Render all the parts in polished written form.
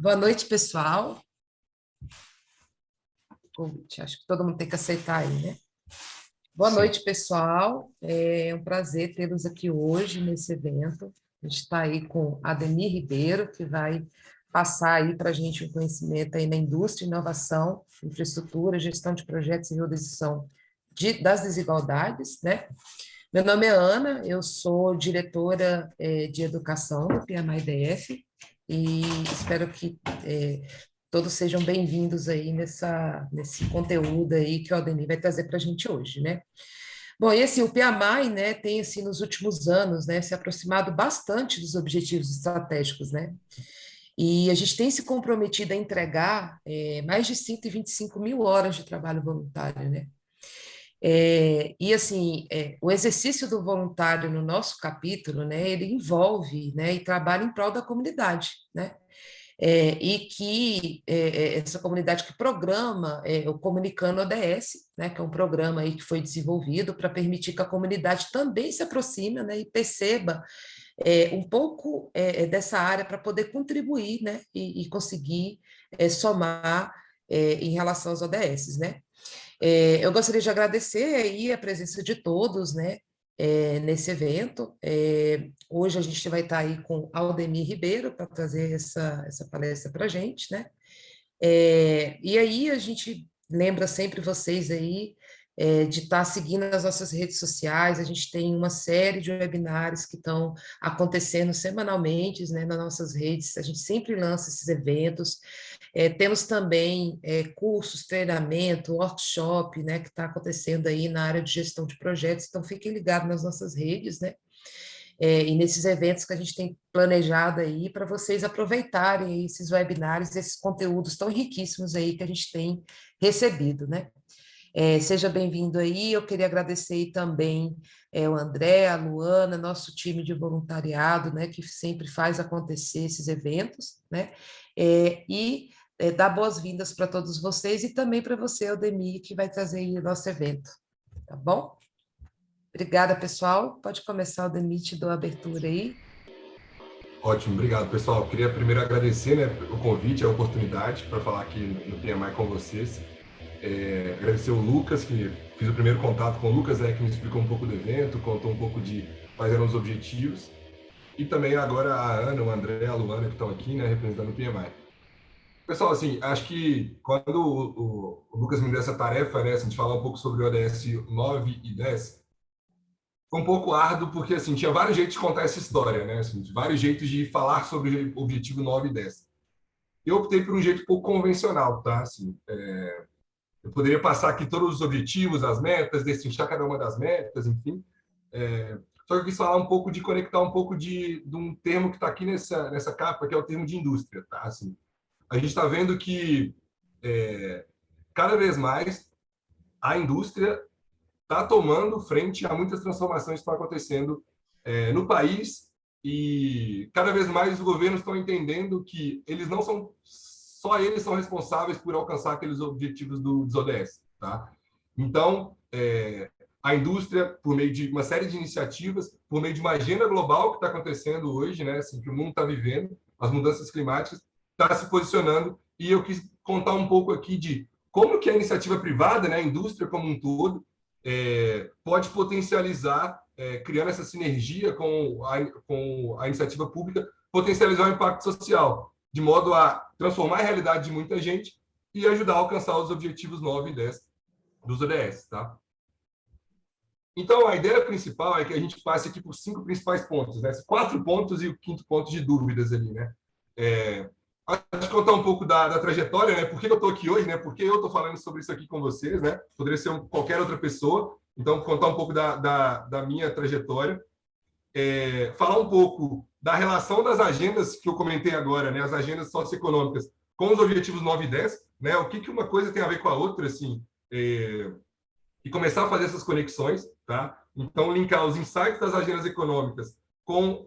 Boa noite, pessoal. Acho que todo mundo tem que aceitar aí, né? Boa Sim. noite, pessoal. É um prazer tê-los aqui hoje nesse evento. A gente está aí com Ademir Ribeiro, que vai passar aí para a gente um conhecimento aí na indústria, inovação, infraestrutura, gestão de projetos e redução das desigualdades, né? Meu nome é Ana, eu sou diretora de educação do PMI-DF e espero que todos sejam bem-vindos aí nesse conteúdo aí que o Aldemir vai trazer para a gente hoje, né? Bom, e assim, o PMI, né, tem, assim, nos últimos anos, né, se aproximado bastante dos objetivos estratégicos, né? E a gente tem se comprometido a entregar mais de 125 mil horas de trabalho voluntário, né? E assim, o exercício do voluntário no nosso capítulo, né, ele envolve, né, e trabalha em prol da comunidade, né, e que essa comunidade que programa o Comunicando ODS, né, que é um programa aí que foi desenvolvido para permitir que a comunidade também se aproxime, né, e perceba um pouco dessa área para poder contribuir, né, e conseguir somar em relação aos ODS, né. Eu gostaria de agradecer aí a presença de todos, né, nesse evento. Hoje a gente vai estar aí com Aldemir Ribeiro para trazer essa palestra para a gente, né? E aí a gente lembra sempre vocês aí de estar seguindo as nossas redes sociais. A gente tem uma série de webinários que estão acontecendo semanalmente, né, nas nossas redes. A gente sempre lança esses eventos. Temos também cursos, treinamento, workshop, né, que está acontecendo aí na área de gestão de projetos. Então fiquem ligados nas nossas redes, né? E nesses eventos que a gente tem planejado aí para vocês aproveitarem esses webinários, esses conteúdos tão riquíssimos aí que a gente tem recebido, né? Seja bem-vindo aí, eu queria agradecer aí também o André, a Luana, nosso time de voluntariado, né, que sempre faz acontecer esses eventos, né, dar boas-vindas para todos vocês e também para você, Aldemir, que vai trazer aí o nosso evento, tá bom? Obrigada, pessoal. Pode começar o Demite da abertura aí. Ótimo, obrigado, pessoal. Queria primeiro agradecer, né, o convite, a oportunidade para falar aqui no PMI com vocês. Agradecer o Lucas, que fiz o primeiro contato com o Lucas, né, que me explicou um pouco do evento, contou um pouco de quais eram os objetivos. E também agora a Ana, o André, a Luana, que estão aqui, né, representando o PMI. Pessoal, assim, acho que quando o Lucas me deu essa tarefa, né, assim, de falar um pouco sobre o ODS 9 e 10, foi um pouco árduo, porque assim, tinha vários jeitos de contar essa história, né? Assim, vários jeitos de falar sobre o objetivo 9 e 10. Eu optei por um jeito pouco convencional, tá? Assim, eu poderia passar aqui todos os objetivos, as metas, destrinchar cada uma das metas, enfim. Só que eu quis falar um pouco de conectar um pouco de um termo que está aqui nessa capa, que é o termo de indústria, tá? Assim, a gente está vendo que cada vez mais a indústria está tomando frente a muitas transformações que estão acontecendo no país e cada vez mais os governos estão entendendo que eles não são só eles são responsáveis por alcançar aqueles objetivos dos ODS, tá? Então, a indústria, por meio de uma série de iniciativas, por meio de uma agenda global que está acontecendo hoje, né, assim, que o mundo está vivendo, as mudanças climáticas, está se posicionando, e eu quis contar um pouco aqui de como que a iniciativa privada, né, a indústria como um todo, pode potencializar, criando essa sinergia com a iniciativa pública, potencializar o impacto social, de modo a transformar a realidade de muita gente e ajudar a alcançar os objetivos 9 e 10 dos ODS. Tá? Então, a ideia principal é que a gente passe aqui por 5 principais pontos, né? 4 pontos e o quinto ponto de dúvidas ali, né? Acho que contar um pouco da trajetória, né? Por que eu estou aqui hoje, né? Por que eu estou falando sobre isso aqui com vocês, né? Poderia ser qualquer outra pessoa. Então, contar um pouco da minha trajetória. Falar um pouco da relação das agendas que eu comentei agora, né? As agendas socioeconômicas com os objetivos 9 e 10, né? O que uma coisa tem a ver com a outra, assim, e começar a fazer essas conexões, tá? Então, linkar os insights das agendas econômicas com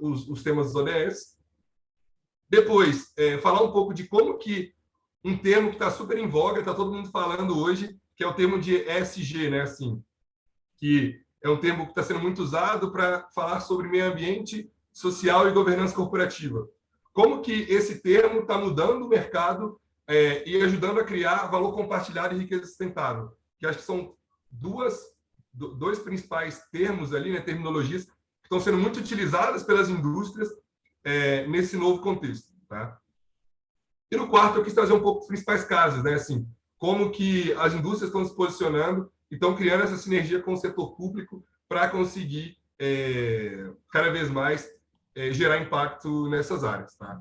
os temas dos ODS. Depois, falar um pouco de como que um termo que está super em voga, está todo mundo falando hoje, que é o termo de ESG, né? Assim, que é um termo que está sendo muito usado para falar sobre meio ambiente, social e governança corporativa. como que esse termo está mudando o mercado e ajudando a criar valor compartilhado e riqueza sustentável, que acho que são dois principais termos ali, né, terminologias, que estão sendo muito utilizadas pelas indústrias nesse novo contexto. Tá? E no quarto, eu quis trazer um pouco dos principais casos, né, assim, como que as indústrias estão se posicionando e estão criando essa sinergia com o setor público para conseguir, cada vez mais, gerar impacto nessas áreas. Tá?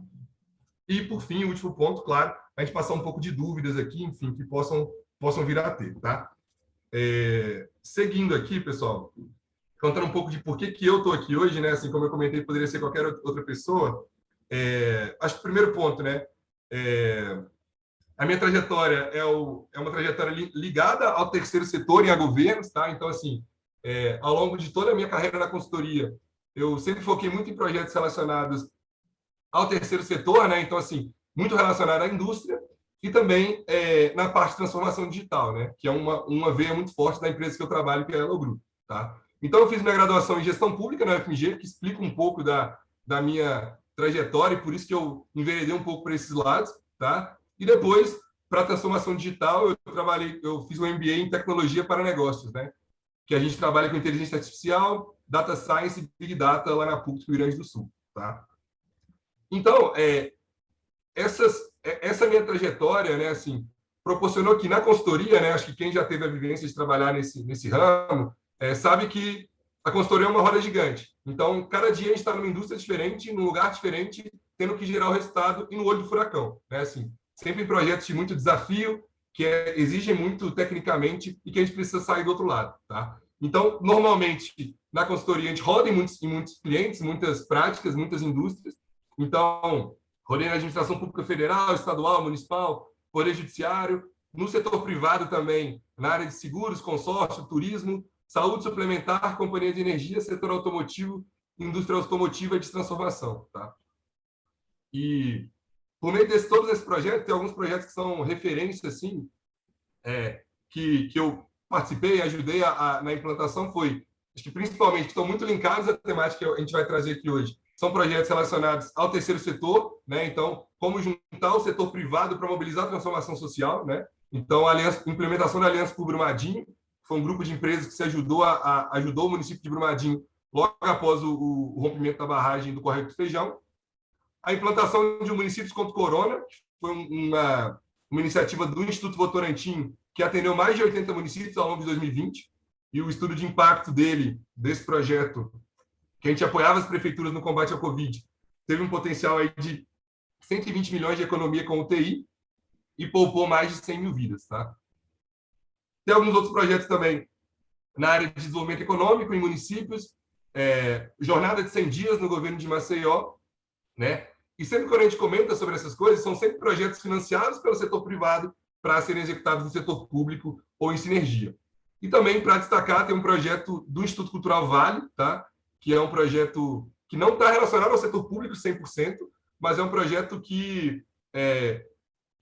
E, por fim, o último ponto, claro, a gente passar um pouco de dúvidas aqui, enfim, que possam vir a ter. Tá? Seguindo aqui, pessoal, contando um pouco de por que eu estou aqui hoje, né? Assim como eu comentei, poderia ser qualquer outra pessoa. Acho que o primeiro ponto, né? A minha trajetória é uma trajetória ligada ao terceiro setor e a governos, tá? Então, assim, ao longo de toda a minha carreira na consultoria, eu sempre foquei muito em projetos relacionados ao terceiro setor, né? Então, assim, muito relacionado à indústria e também na parte de transformação digital, né? Que é uma veia muito forte da empresa que eu trabalho, que é a Elo Group, tá? Então, eu fiz minha graduação em gestão pública na UFMG, que explica um pouco da minha trajetória e por isso que eu enveredei um pouco para esses lados, tá? E depois, para a transformação digital, eu fiz um MBA em tecnologia para negócios, né? Que a gente trabalha com inteligência artificial, data science e big data lá na PUC do Rio Grande do Sul, tá? Então, essa minha trajetória, né, assim, proporcionou que na consultoria, né, acho que quem já teve a vivência de trabalhar nesse ramo, sabe que a consultoria é uma roda gigante. Então, cada dia a gente está numa indústria diferente, num lugar diferente, tendo que gerar o resultado e no olho do furacão, né, assim, sempre em projetos de muito desafio, que exigem muito tecnicamente e que a gente precisa sair do outro lado, tá? Então, normalmente, na consultoria, a gente roda em muitos clientes, muitas práticas, muitas indústrias. Então, rodei na administração pública federal, estadual, municipal, poder judiciário, no setor privado também, na área de seguros, consórcio, turismo, saúde suplementar, companhia de energia, setor automotivo, indústria automotiva e de transformação. Tá? E, por meio de todos esses projetos, tem alguns projetos que são referências, assim, que eu participei e ajudei na implantação, acho que principalmente, estão muito linkados à temática que a gente vai trazer aqui hoje. São projetos relacionados ao terceiro setor, né? Então, como juntar o setor privado para mobilizar a transformação social, né? Então, a implementação da Aliança por Brumadinho, foi um grupo de empresas que se ajudou o município de Brumadinho logo após o rompimento da barragem do Córrego do Feijão. A implantação de um Municípios contra o Corona, que foi uma iniciativa do Instituto Votorantim, que atendeu mais de 80 municípios ao longo de 2020, e o estudo de impacto desse projeto, que a gente apoiava as prefeituras no combate ao Covid, teve um potencial aí de 120 milhões de economia com UTI e poupou mais de 100 mil vidas. Tá? Tem alguns outros projetos também na área de desenvolvimento econômico em municípios, jornada de 100 dias no governo de Maceió, né? E sempre que a gente comenta sobre essas coisas, são sempre projetos financiados pelo setor privado para serem executados no setor público ou em sinergia. E também, para destacar, tem um projeto do Instituto Cultural Vale, tá? Que é um projeto que não está relacionado ao setor público 100%, mas é um projeto que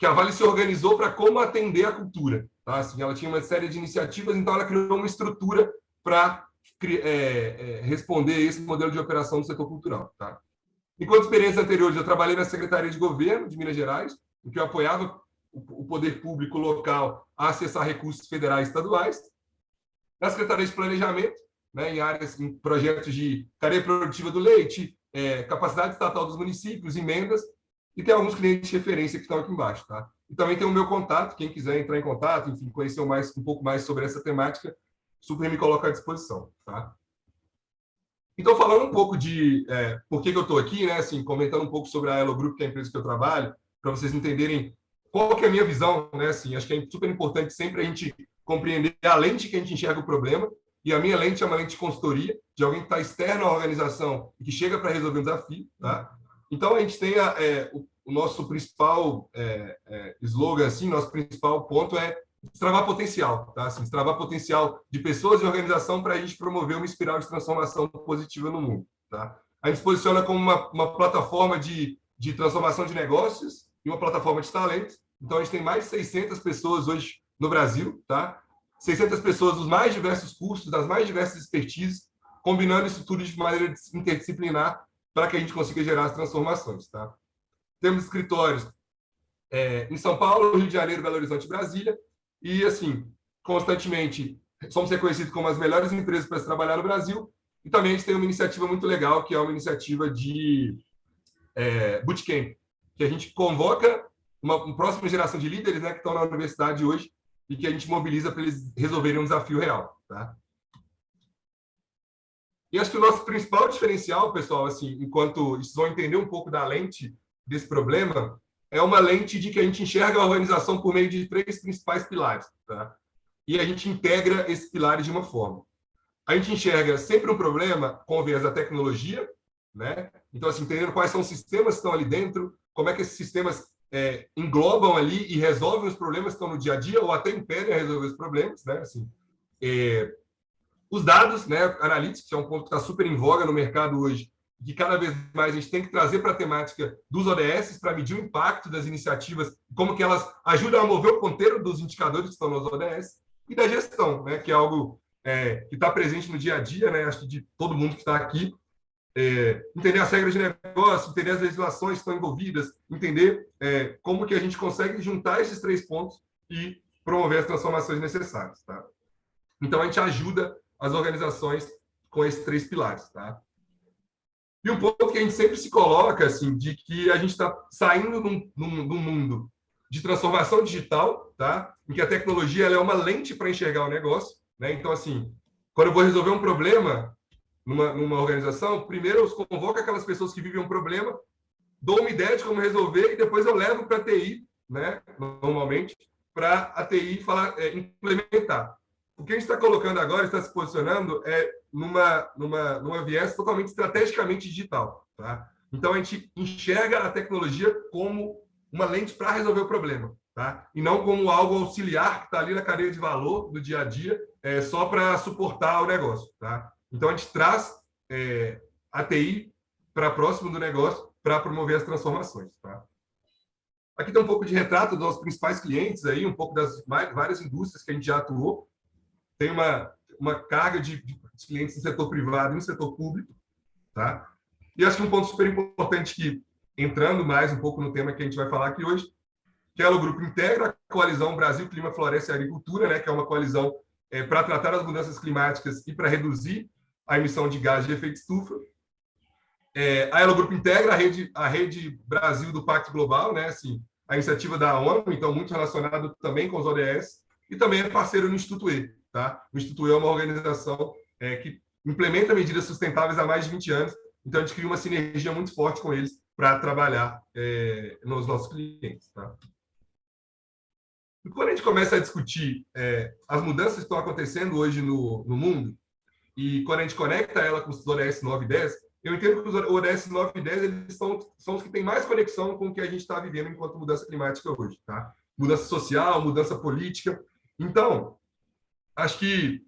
a Vale se organizou para como atender a cultura. Tá? Assim, ela tinha uma série de iniciativas, então ela criou uma estrutura para responder a esse modelo de operação do setor cultural. Tá? Enquanto experiências anteriores, eu trabalhei na Secretaria de Governo de Minas Gerais, em que eu apoiava o poder público local a acessar recursos federais e estaduais. Na Secretaria de Planejamento, né, em projetos de cadeia produtiva do leite, capacidade estatal dos municípios, emendas, e tem alguns clientes de referência que estão aqui embaixo. Tá? E também tem o meu contato, quem quiser entrar em contato, enfim, conhecer um pouco mais sobre essa temática, super me coloco à disposição. Tá? Então, falando um pouco de por que eu estou aqui, né, assim, comentando um pouco sobre a Elo Group, que é a empresa que eu trabalho, para vocês entenderem qual que é a minha visão, né, assim, acho que é super importante sempre a gente compreender a lente que a gente enxerga o problema, e a minha lente é uma lente de consultoria, de alguém que está externo à organização e que chega para resolver um desafio. Tá? Então, a gente tem o nosso principal slogan, assim, nosso principal ponto é destravar potencial, tá? Assim, destravar potencial de pessoas e organização para a gente promover uma espiral de transformação positiva no mundo. Tá? A gente se posiciona como uma plataforma de transformação de negócios e uma plataforma de talentos. Então, a gente tem mais de 600 pessoas hoje no Brasil, tá? 600 pessoas dos mais diversos cursos, das mais diversas expertises, combinando isso tudo de maneira interdisciplinar para que a gente consiga gerar as transformações. Tá? Temos escritórios em São Paulo, Rio de Janeiro, Belo Horizonte e Brasília. E, assim, constantemente somos reconhecidos como as melhores empresas para se trabalhar no Brasil. E também a gente tem uma iniciativa muito legal, que é uma iniciativa de bootcamp, que a gente convoca uma próxima geração de líderes, né, que estão na universidade hoje e que a gente mobiliza para eles resolverem um desafio real. Tá? E acho que o nosso principal diferencial, pessoal, assim, enquanto vocês vão entender um pouco da lente desse problema, é uma lente de que a gente enxerga a organização por meio de 3 principais pilares. Tá? E a gente integra esses pilares de uma forma. A gente enxerga sempre um problema com o viés da tecnologia, né? Então, assim, entendendo quais são os sistemas que estão ali dentro, como é que esses sistemas englobam ali e resolvem os problemas que estão no dia a dia ou até impedem a resolver os problemas, né? Assim, os dados, né, analytics, que é um ponto que está super em voga no mercado hoje, que cada vez mais a gente tem que trazer para a temática dos ODS para medir o impacto das iniciativas, como que elas ajudam a mover o ponteiro dos indicadores que estão nos ODS, e da gestão, né, que é algo que está presente no dia a dia, né, acho que de todo mundo que está aqui, entender as regras de negócio, entender as legislações que estão envolvidas, entender como que a gente consegue juntar esses 3 pontos e promover as transformações necessárias. Tá? Então, a gente ajuda as organizações com esses 3 pilares. Tá? E um ponto que a gente sempre se coloca, assim, de que a gente está saindo num mundo de transformação digital, tá? Em que a tecnologia ela é uma lente para enxergar o negócio. Né? Então, assim, quando eu vou resolver um problema numa organização, primeiro eu convoco aquelas pessoas que vivem um problema, dou uma ideia de como resolver e depois eu levo para a TI, né, normalmente, para a TI implementar. O que a gente está colocando agora, está se posicionando, numa viés totalmente estrategicamente digital. Tá? Então, a gente enxerga a tecnologia como uma lente para resolver o problema, tá? E não como algo auxiliar que está ali na cadeia de valor do dia a dia, só para suportar o negócio. Tá? Então, a gente traz a TI para próximo do negócio para promover as transformações. Tá? Aqui tem um pouco de retrato dos nossos principais clientes, aí, um pouco das várias indústrias que a gente já atuou. Tem uma carga de clientes no setor privado e no setor público. Tá? E acho que um ponto super importante que, entrando mais um pouco no tema que a gente vai falar aqui hoje, que é o Grupo Integra, a Coalizão Brasil, Clima, Floresta e Agricultura, né, que é uma coalizão para tratar as mudanças climáticas e para reduzir a emissão de gases de efeito estufa. A Elo Grupo Integra, a rede Brasil do Pacto Global, né, assim, a iniciativa da ONU, então muito relacionado também com os ODS, e também é parceiro no Instituto E. Tá? O Instituto E é uma organização que implementa medidas sustentáveis há mais de 20 anos, então a gente cria uma sinergia muito forte com eles para trabalhar nos nossos clientes. Tá? E quando a gente começa a discutir as mudanças que estão acontecendo hoje no mundo, e quando a gente conecta ela com os ODS 9 e 10, eu entendo que os ODS 9 e 10 eles são os que têm mais conexão com o que a gente está vivendo enquanto mudança climática hoje. Tá? Mudança social, mudança política. Então, acho que,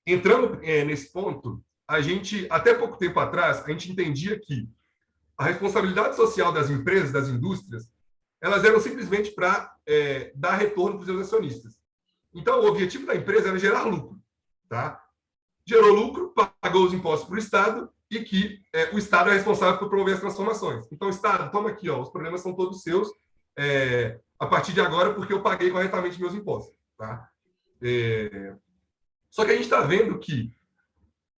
entrando nesse ponto, a gente, até pouco tempo atrás, a gente entendia que a responsabilidade social das empresas, das indústrias, elas eram simplesmente para dar retorno para os seus acionistas. Então, o objetivo da empresa era gerar lucro. Tá? Gerou lucro, pagou os impostos para o Estado e que o Estado é responsável por promover as transformações. Então, Estado, toma aqui, ó, os problemas são todos seus a partir de agora porque eu paguei corretamente meus impostos. Tá? Só que a gente está vendo que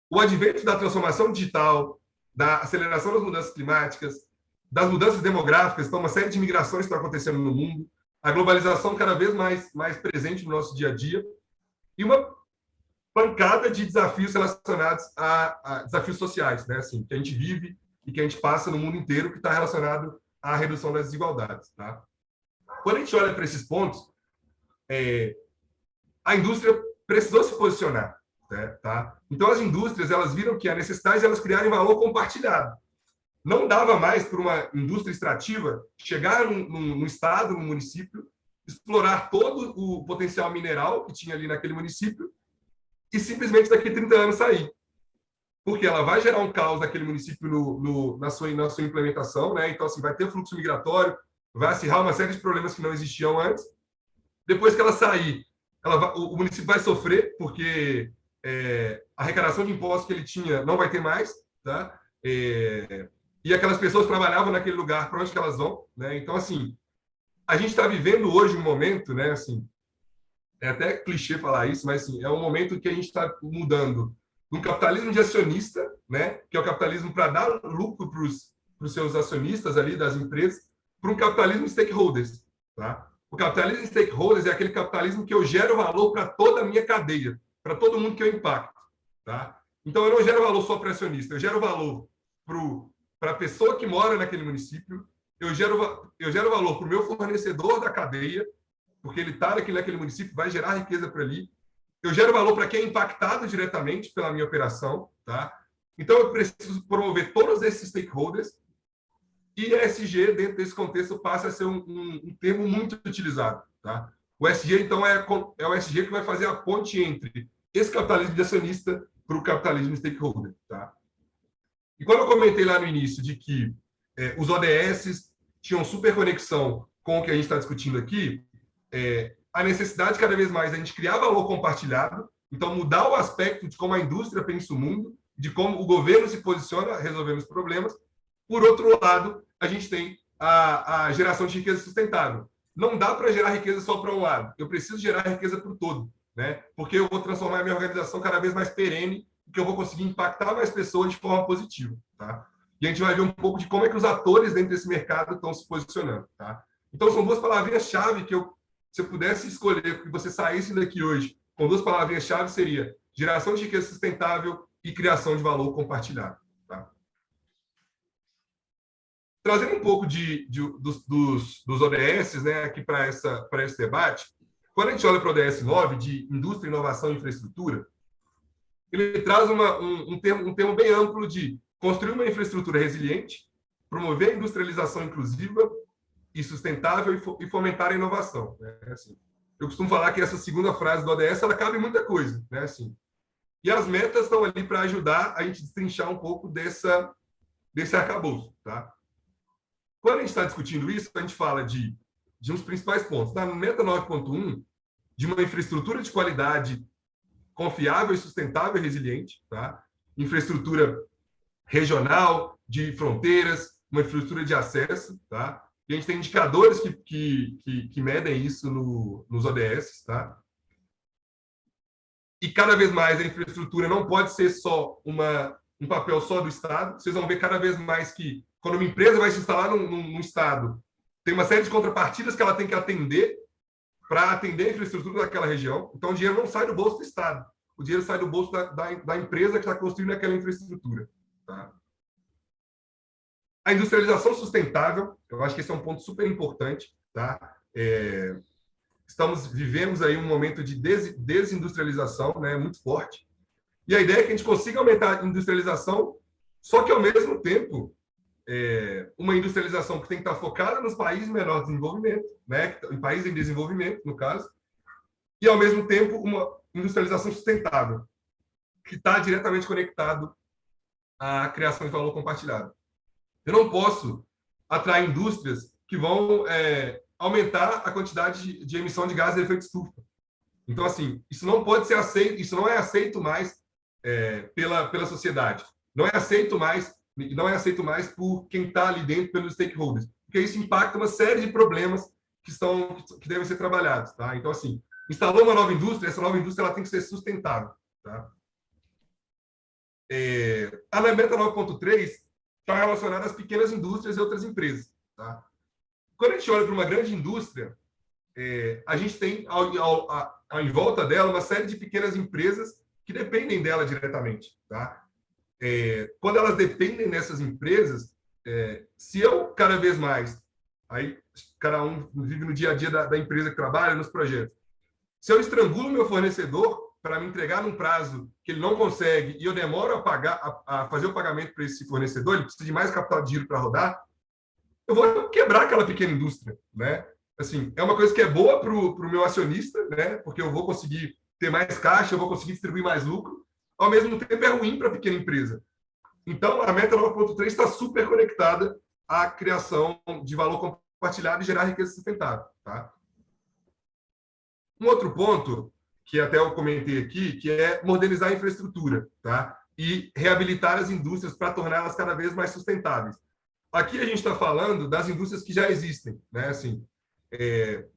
o advento da transformação digital, da aceleração das mudanças climáticas, das mudanças demográficas, então uma série de migrações estão acontecendo no mundo, a globalização cada vez mais presente no nosso dia a dia, e uma pancada de desafios relacionados a desafios sociais, né? Assim, que a gente vive e que a gente passa no mundo inteiro, que está relacionado à redução das desigualdades. Tá? Quando a gente olha para esses pontos, a indústria precisou se posicionar. Tá? Então, as indústrias elas viram que a necessidade de elas criarem valor compartilhado. Não dava mais para uma indústria extrativa chegar num estado, num município, explorar todo o potencial mineral que tinha ali naquele município e simplesmente daqui a 30 anos sair. Porque ela vai gerar um caos naquele município na sua implementação, né? Então, assim, vai ter fluxo migratório, vai acirrar uma série de problemas que não existiam antes. Depois que ela sair, o município vai sofrer, porque a arrecadação de impostos que ele tinha não vai ter mais, tá? E e aquelas pessoas trabalhavam naquele lugar, para onde que elas vão, né? Então, assim, a gente está vivendo hoje um momento, né? Assim, é até clichê falar isso, mas assim, é um momento que a gente está mudando de um capitalismo de acionista, né? Que é o capitalismo para dar lucro para os seus acionistas ali das empresas, para um capitalismo stakeholders, tá? O capitalismo stakeholders é aquele capitalismo que eu gero valor para toda a minha cadeia, para todo mundo que eu impacto, tá? Então, eu não gero valor só para acionista, eu gero valor para a pessoa que mora naquele município, eu gero valor para o meu fornecedor da cadeia, porque ele está naquele município, vai gerar riqueza para ali. Eu gero valor para quem é impactado diretamente pela minha operação, tá? Então, eu preciso promover todos esses stakeholders e ESG, dentro desse contexto, passa a ser um termo muito utilizado, tá? O ESG, então, é o ESG que vai fazer a ponte entre esse capitalismo de acionista para o capitalismo stakeholder, tá? E quando eu comentei lá no início de que os ODS tinham super conexão com o que a gente está discutindo aqui, a necessidade cada vez mais a gente criar valor compartilhado, então mudar o aspecto de como a indústria pensa o mundo, de como o governo se posiciona resolvendo os problemas. Por outro lado, a gente tem a geração de riqueza sustentável. Não dá para gerar riqueza só para um lado, eu preciso gerar riqueza para o todo, né? Porque eu vou transformar a minha organização cada vez mais perene, porque eu vou conseguir impactar mais pessoas de forma positiva, tá? E a gente vai ver um pouco de como é que os atores dentro desse mercado estão se posicionando, tá? Então, são duas palavrinhas-chave que se eu pudesse escolher que você saísse daqui hoje com duas palavrinhas-chave, seria geração de riqueza sustentável e criação de valor compartilhado, tá? Trazendo um pouco dos ODS, né, aqui para esse debate, quando a gente olha para o ODS 9, de indústria, inovação e infraestrutura, ele traz um termo bem amplo de construir uma infraestrutura resiliente, promover a industrialização inclusiva e sustentável e fomentar a inovação, né? Assim, eu costumo falar que essa segunda frase do ODS, ela cabe muita coisa, né? Assim, e as metas estão ali para ajudar a gente destrinchar um pouco desse arcabouço, tá? Quando a gente está discutindo isso, a gente fala de uns principais pontos. Na meta 9.1, de uma infraestrutura de qualidade confiável e sustentável e resiliente, tá? Infraestrutura regional, de fronteiras, uma infraestrutura de acesso, tá? E a gente tem indicadores que medem isso nos ODS, tá? E cada vez mais a infraestrutura não pode ser só um papel só do Estado. Vocês vão ver cada vez mais que, quando uma empresa vai se instalar num Estado, tem uma série de contrapartidas que ela tem que atender para atender a infraestrutura daquela região. Então, o dinheiro não sai do bolso do Estado. O dinheiro sai do bolso da empresa que está construindo aquela infraestrutura, tá? A industrialização sustentável, eu acho que esse é um ponto super importante, tá? Vivemos aí um momento de desindustrialização, né, muito forte. E a ideia é que a gente consiga aumentar a industrialização, só que, ao mesmo tempo, uma industrialização que tem que estar focada nos países de menor desenvolvimento, né, em países em desenvolvimento, no caso, e, ao mesmo tempo, uma industrialização sustentável, que está diretamente conectado à criação de valor compartilhado. Eu não posso atrair indústrias que vão aumentar a quantidade de emissão de gases de efeito estufa. Então, assim, isso não pode ser aceito, isso não é aceito mais pela sociedade. Não é aceito mais por quem está ali dentro, pelos stakeholders, porque isso impacta uma série de problemas que devem ser trabalhados, tá? Então, assim, instalou uma nova indústria, essa nova indústria ela tem que ser sustentável, tá? A meta 9.3 está relacionada às pequenas indústrias e outras empresas, tá? Quando a gente olha para uma grande indústria, a gente tem em volta dela uma série de pequenas empresas que dependem dela diretamente, tá? Quando elas dependem dessas empresas, se eu cada vez mais, aí cada um vive no dia a dia da empresa que trabalha, nos projetos, se eu estrangulo meu fornecedor para me entregar num prazo que ele não consegue e eu demoro a fazer o pagamento para esse fornecedor, ele precisa de mais capital de giro para rodar, eu vou quebrar aquela pequena indústria, né? Assim, é uma coisa que é boa para o meu acionista, né? Porque eu vou conseguir ter mais caixa, eu vou conseguir distribuir mais lucro. Ao mesmo tempo, é ruim para a pequena empresa. Então, a meta 9.3 está super conectada à criação de valor compartilhado e gerar riqueza sustentável, tá? Um outro ponto que até eu comentei aqui, que é modernizar a infraestrutura, tá? E reabilitar as indústrias para torná-las cada vez mais sustentáveis. aqui a gente está falando das indústrias que já existem, né? Assim,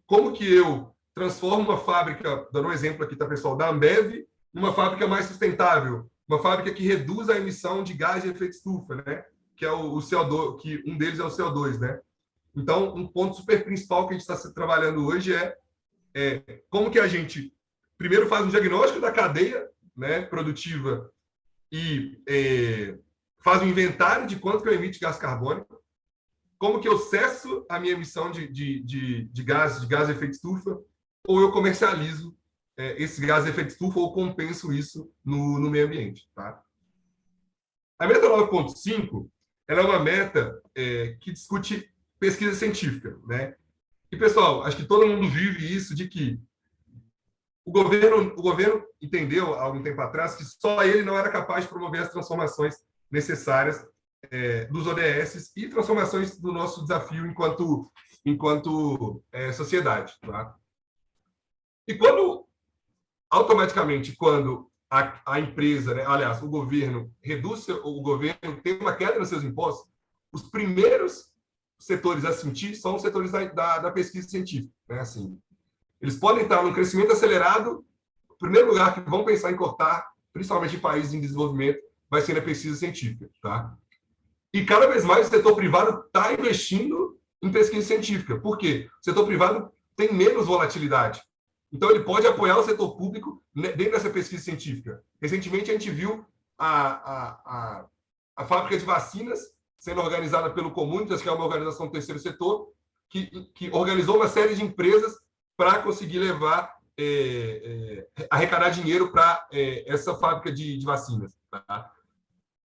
como que eu transformo uma fábrica, dando um exemplo aqui, tá, pessoal, da Ambev, numa fábrica mais sustentável, uma fábrica que reduz a emissão de gás de efeito estufa, né? Que é o CO2, que um deles é o CO2, né? Então, um ponto super principal que a gente está trabalhando hoje é como que a gente primeiro faz um diagnóstico da cadeia, né, produtiva e faz um inventário de quanto que eu emito de gás carbônico, como que eu cesso a minha emissão de gás de efeito estufa, ou eu comercializo esse gás de efeito estufa ou compenso isso no meio ambiente. Tá? A meta 9.5 ela é uma meta que discute pesquisa científica. Né? E, pessoal, acho que todo mundo vive isso de que o governo entendeu, há algum tempo atrás, que só ele não era capaz de promover as transformações necessárias dos ODS e transformações do nosso desafio enquanto sociedade. Tá? E automaticamente, quando a empresa, né, aliás, o governo tem uma queda nos seus impostos, os primeiros setores a sentir são os setores da pesquisa científica. Né? Assim, eles podem estar num crescimento acelerado. O primeiro lugar que vão pensar em cortar, principalmente em países em desenvolvimento, vai ser na pesquisa científica. Tá? E cada vez mais o setor privado está investindo em pesquisa científica. Por quê? O setor privado tem menos volatilidade. Então, ele pode apoiar o setor público dentro dessa pesquisa científica. Recentemente, a gente viu a fábrica de vacinas sendo organizada pelo Comunitas, que é uma organização do terceiro setor, que organizou uma série de empresas para conseguir arrecadar dinheiro para essa fábrica de vacinas. Tá?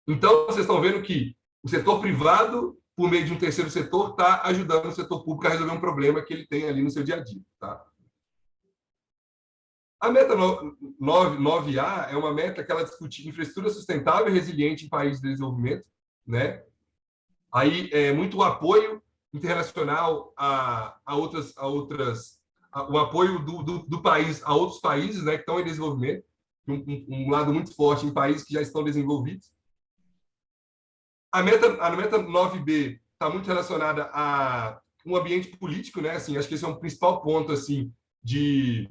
Então, vocês estão vendo que o setor privado, por meio de um terceiro setor, está ajudando o setor público a resolver um problema que ele tem ali no seu dia a dia. Tá? A meta 9A é uma meta que ela discute infraestrutura sustentável e resiliente em países de desenvolvimento. Né? Aí é muito o apoio internacional o apoio do país a outros países, né, que estão em desenvolvimento, um lado muito forte em países que já estão desenvolvidos. A meta 9B está muito relacionada a um ambiente político, né? Assim, acho que esse é um principal ponto assim de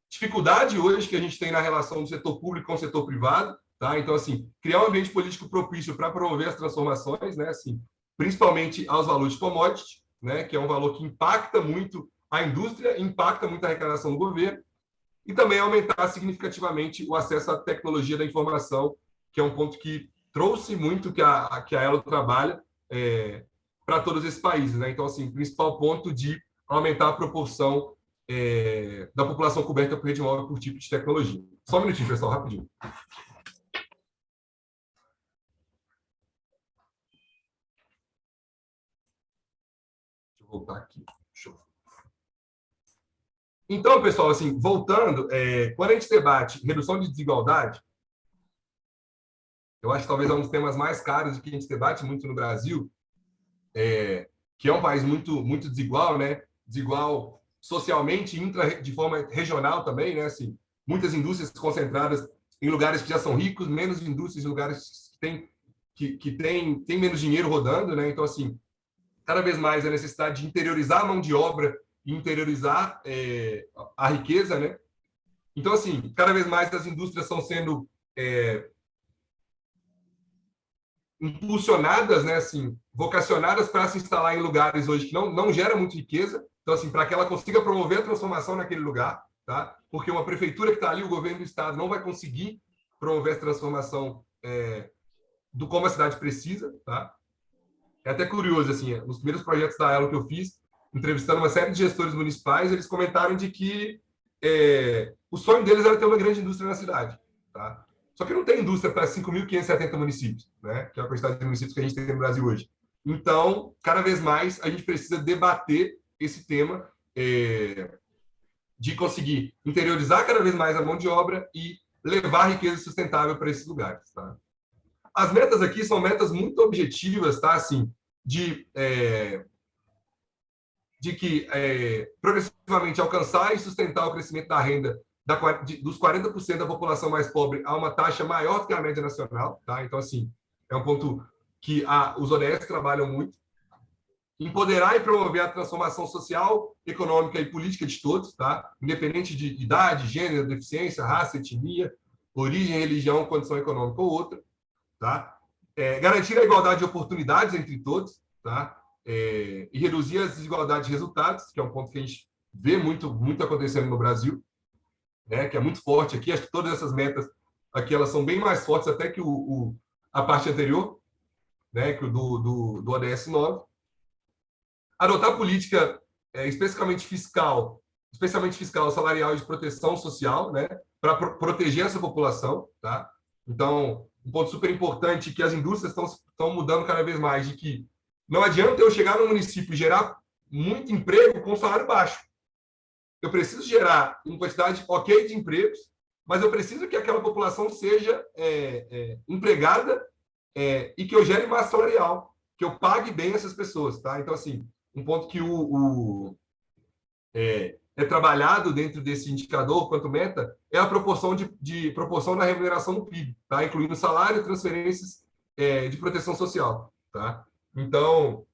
dificuldade hoje que a gente tem na relação do setor público com o setor privado. Tá? Então, assim, criar um ambiente político propício para promover as transformações, né? Assim, principalmente aos valores de commodity, né? Que é um valor que impacta muito a indústria, impacta muito a arrecadação do governo, e também aumentar significativamente o acesso à tecnologia da informação, que é um ponto que trouxe muito que a Elo trabalha para todos esses países. Né? Então, assim, o principal ponto de aumentar a proporção da população coberta por rede móvel por tipo de tecnologia. Só um minutinho, pessoal, rapidinho. Voltar aqui. Show. Então, pessoal, assim, voltando, quando a gente debate redução de desigualdade, eu acho que talvez é um dos temas mais caros que a gente debate muito no Brasil, que é um país muito, muito desigual, né? Desigual socialmente, de forma regional também, né? Assim, muitas indústrias concentradas em lugares que já são ricos, menos indústrias em lugares que têm menos dinheiro rodando, né? Então, assim, cada vez mais a necessidade de interiorizar a mão de obra e interiorizar a riqueza, né? Então, assim, cada vez mais as indústrias estão sendo impulsionadas, né? Assim, vocacionadas para se instalar em lugares hoje que não geram muito riqueza. Então, assim, para que ela consiga promover a transformação naquele lugar, tá? Porque uma prefeitura que está ali, o governo do estado, não vai conseguir promover essa transformação do como a cidade precisa, tá? É até curioso, assim, nos primeiros projetos da Elo que eu fiz, entrevistando uma série de gestores municipais, eles comentaram de que o sonho deles era ter uma grande indústria na cidade. Tá? Só que não tem indústria para 5.570 municípios, né? Que é a quantidade de municípios que a gente tem no Brasil hoje. Então, cada vez mais, a gente precisa debater esse tema de conseguir interiorizar cada vez mais a mão de obra e levar riqueza sustentável para esses lugares. Tá? As metas aqui são metas muito objetivas, tá? Assim, de que progressivamente alcançar e sustentar o crescimento da renda dos 40% da população mais pobre a uma taxa maior do que a média nacional. Tá? Então, assim, é um ponto que os ODS trabalham muito. Empoderar e promover a transformação social, econômica e política de todos, tá? Independente de idade, gênero, deficiência, raça, etnia, origem, religião, condição econômica ou outra. Tá? Garantir a igualdade de oportunidades entre todos, tá? E reduzir as desigualdades de resultados, que é um ponto que a gente vê muito acontecendo no Brasil, né? Que é muito forte aqui. Acho que todas essas metas aqui elas são bem mais fortes até que a parte anterior, né? Que do ODS 9. Adotar política especialmente fiscal, salarial e de proteção social, né? Para proteger essa população, tá? Então, um ponto super importante que as indústrias estão mudando cada vez mais, de que não adianta eu chegar no município e gerar muito emprego com salário baixo. Eu preciso gerar uma quantidade ok de empregos, mas eu preciso que aquela população seja empregada e que eu gere massa salarial, que eu pague bem essas pessoas. Tá? Então, assim, um ponto que é trabalhado dentro desse indicador, quanto meta, é a proporção proporção da remuneração no PIB, tá? Incluindo salário, transferências de proteção social. Tá? Então,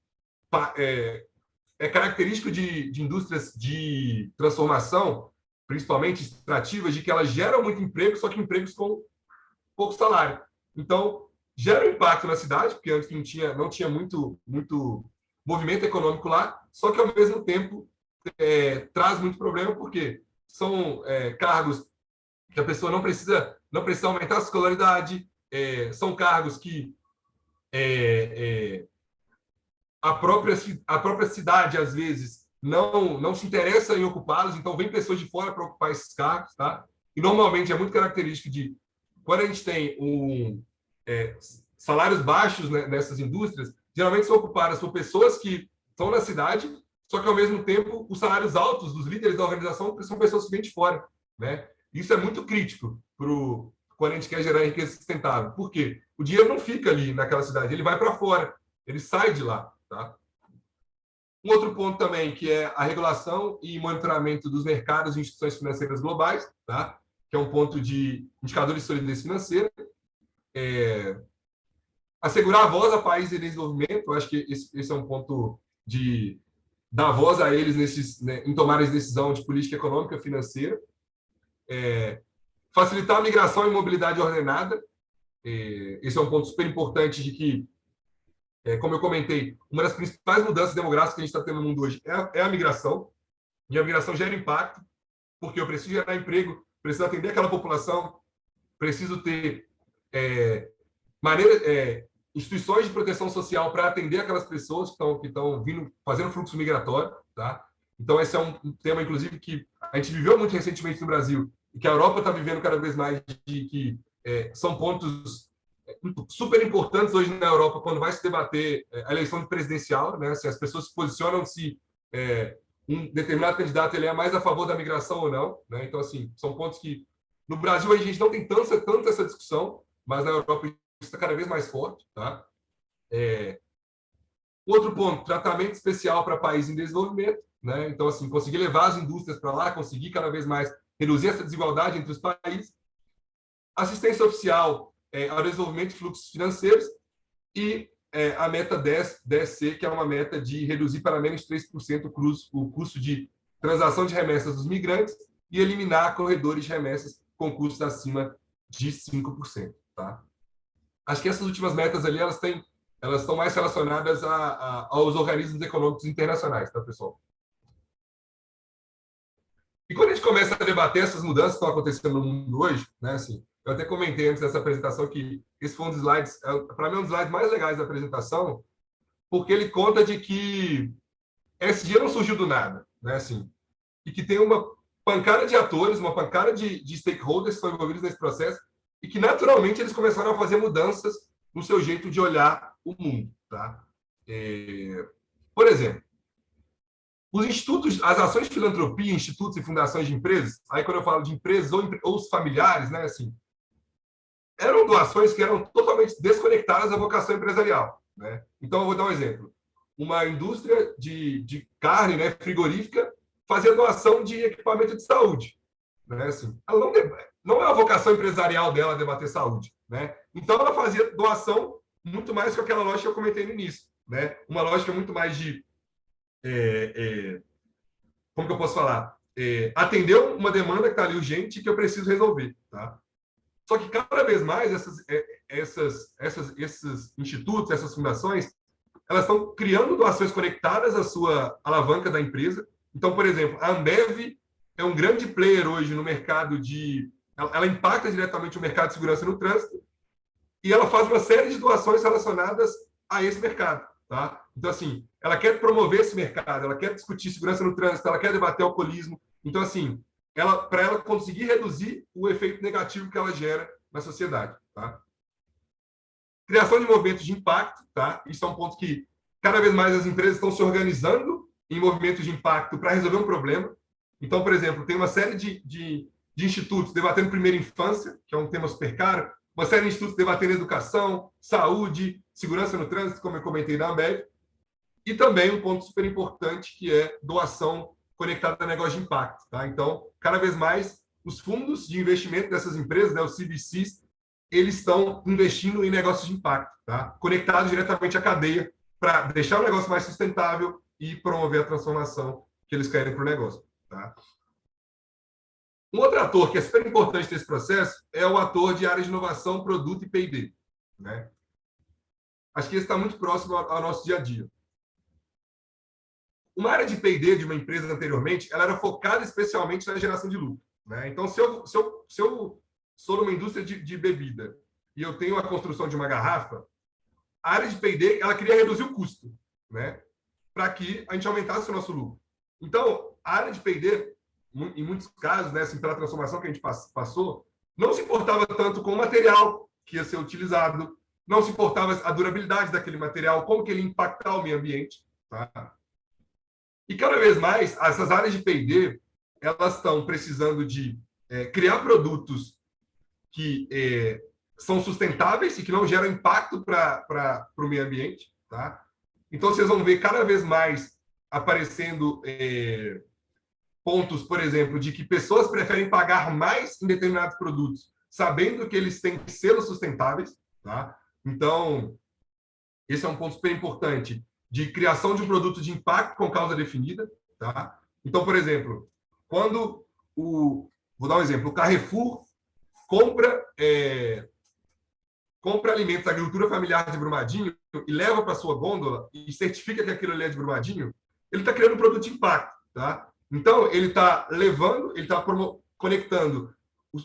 é característico de indústrias de transformação, principalmente extrativas, de que elas geram muito emprego, só que empregos com pouco salário. Então, gera um impacto na cidade, porque antes não tinha muito movimento econômico lá, só que, ao mesmo tempo, traz muito problema, porque são cargos que a pessoa não precisa aumentar a escolaridade, são cargos que a própria cidade, às vezes, não se interessa em ocupá-los, então vem pessoas de fora para ocupar esses cargos, tá? E normalmente é muito característico de, quando a gente tem salários baixos, né, nessas indústrias, geralmente são ocupadas por pessoas que estão na cidade, só que, ao mesmo tempo, os salários altos dos líderes da organização são pessoas que vêm de fora, né? Isso é muito crítico quando a gente quer gerar riqueza sustentável. Por quê? O dinheiro não fica ali naquela cidade, ele vai para fora, ele sai de lá. Tá? Um outro ponto também, que é a regulação e monitoramento dos mercados e instituições financeiras globais, tá? Que é um ponto de indicadores de solidez financeira. Assegurar a voz a países em desenvolvimento, eu acho que esse é um ponto de dar voz a eles em tomarem decisão de política econômica e financeira. Facilitar a migração e mobilidade ordenada. Esse é um ponto super importante de que, como eu comentei, uma das principais mudanças demográficas que a gente está tendo no mundo hoje é a migração. E a migração gera impacto, porque eu preciso gerar emprego, preciso atender aquela população, preciso ter instituições de proteção social para atender aquelas pessoas que estão vindo, fazendo fluxo migratório. Tá? Então, esse é um tema, inclusive, que a gente viveu muito recentemente no Brasil e que a Europa está vivendo cada vez mais, de que são pontos super importantes hoje na Europa, quando vai se debater a eleição presidencial, né? Se as pessoas se posicionam se um determinado candidato ele é mais a favor da migração ou não, né? Então, assim, são pontos que no Brasil a gente não tem tanto essa discussão, mas na Europa isso está cada vez mais forte. Tá? Outro ponto, tratamento especial para países em desenvolvimento, né? Então, assim, conseguir levar as indústrias para lá, conseguir cada vez mais reduzir essa desigualdade entre os países. Assistência oficial ao desenvolvimento de fluxos financeiros e a meta 10C, que é uma meta de reduzir para menos de 3% o custo de transação de remessas dos migrantes e eliminar corredores de remessas com custos acima de 5%. Tá? Acho que essas últimas metas ali, elas estão mais relacionadas aos organismos econômicos internacionais, tá, pessoal? E quando a gente começa a debater essas mudanças que estão acontecendo no mundo hoje, né, assim, eu até comentei antes dessa apresentação que esse foi um dos slides, para mim, um dos slides mais legais da apresentação, porque ele conta de que esse dia não surgiu do nada, né, assim, e que tem uma pancada de atores, uma pancada de stakeholders que estão envolvidos nesse processo e que, naturalmente, eles começaram a fazer mudanças no seu jeito de olhar o mundo. Tá? Por exemplo, os institutos, as ações de filantropia, institutos e fundações de empresas, aí quando eu falo de empresas ou os familiares, né, assim, eram doações que eram totalmente desconectadas da vocação empresarial. Né? Então, eu vou dar um exemplo. Uma indústria de carne, né, frigorífica, fazia doação de equipamento de saúde. né? Assim, ela não é a vocação empresarial dela debater saúde, né? Então, ela fazia doação muito mais com aquela lógica que eu comentei no início, né? Uma lógica muito mais de como que eu posso falar? Atender uma demanda que está ali urgente e que eu preciso resolver, tá? Só que cada vez mais esses institutos, essas fundações, elas estão criando doações conectadas à sua alavanca da empresa. Então, por exemplo, a Ambev é um grande player hoje no mercado de... Ela impacta diretamente o mercado de segurança no trânsito e ela faz uma série de doações relacionadas a esse mercado. Tá? Então, assim, ela quer promover esse mercado, ela quer discutir segurança no trânsito, ela quer debater alcoolismo. Então, assim, para ela conseguir reduzir o efeito negativo que ela gera na sociedade. Tá? Criação de movimentos de impacto, tá? Isso é um ponto que cada vez mais as empresas estão se organizando em movimentos de impacto para resolver um problema. Então, por exemplo, tem uma série de institutos debatendo primeira infância, que é um tema super caro, uma série de institutos debatendo educação, saúde, segurança no trânsito, como eu comentei na Ambev, e também um ponto super importante que é doação conectada a negócio de impacto. Tá? Então, cada vez mais, os fundos de investimento dessas empresas, né, os CVCs, eles estão investindo em negócios de impacto, tá? Conectados diretamente à cadeia para deixar o negócio mais sustentável e promover a transformação que eles querem para o negócio. Tá? Um outro ator que é super importante nesse processo é o ator de área de inovação, produto e P&D. Né? Acho que esse está muito próximo ao nosso dia a dia. Uma área de P&D de uma empresa anteriormente, ela era focada especialmente na geração de lucro. Né? Então, se eu sou numa indústria de bebida e eu tenho a construção de uma garrafa, a área de P&D, ela queria reduzir o custo, né? Para que a gente aumentasse o nosso lucro. Então, a área de P&D, em muitos casos, né, assim, pela transformação que a gente passou, não se importava tanto com o material que ia ser utilizado, não se importava a durabilidade daquele material, como que ele ia impactar o meio ambiente. Tá? E cada vez mais, essas áreas de P&D, elas estão precisando de criar produtos que são sustentáveis e que não geram impacto para o meio ambiente. Tá? Então, vocês vão ver cada vez mais aparecendo pontos, por exemplo, de que pessoas preferem pagar mais em determinados produtos, sabendo que eles têm selos sustentáveis. Tá? Então, esse é um ponto super importante de criação de um produto de impacto com causa definida. Tá? Então, por exemplo, quando vou dar um exemplo, o Carrefour compra alimentos da agricultura familiar de Brumadinho e leva para sua gôndola e certifica que aquilo ali é de Brumadinho, ele está criando um produto de impacto. Tá? Então, ele está levando, ele está conectando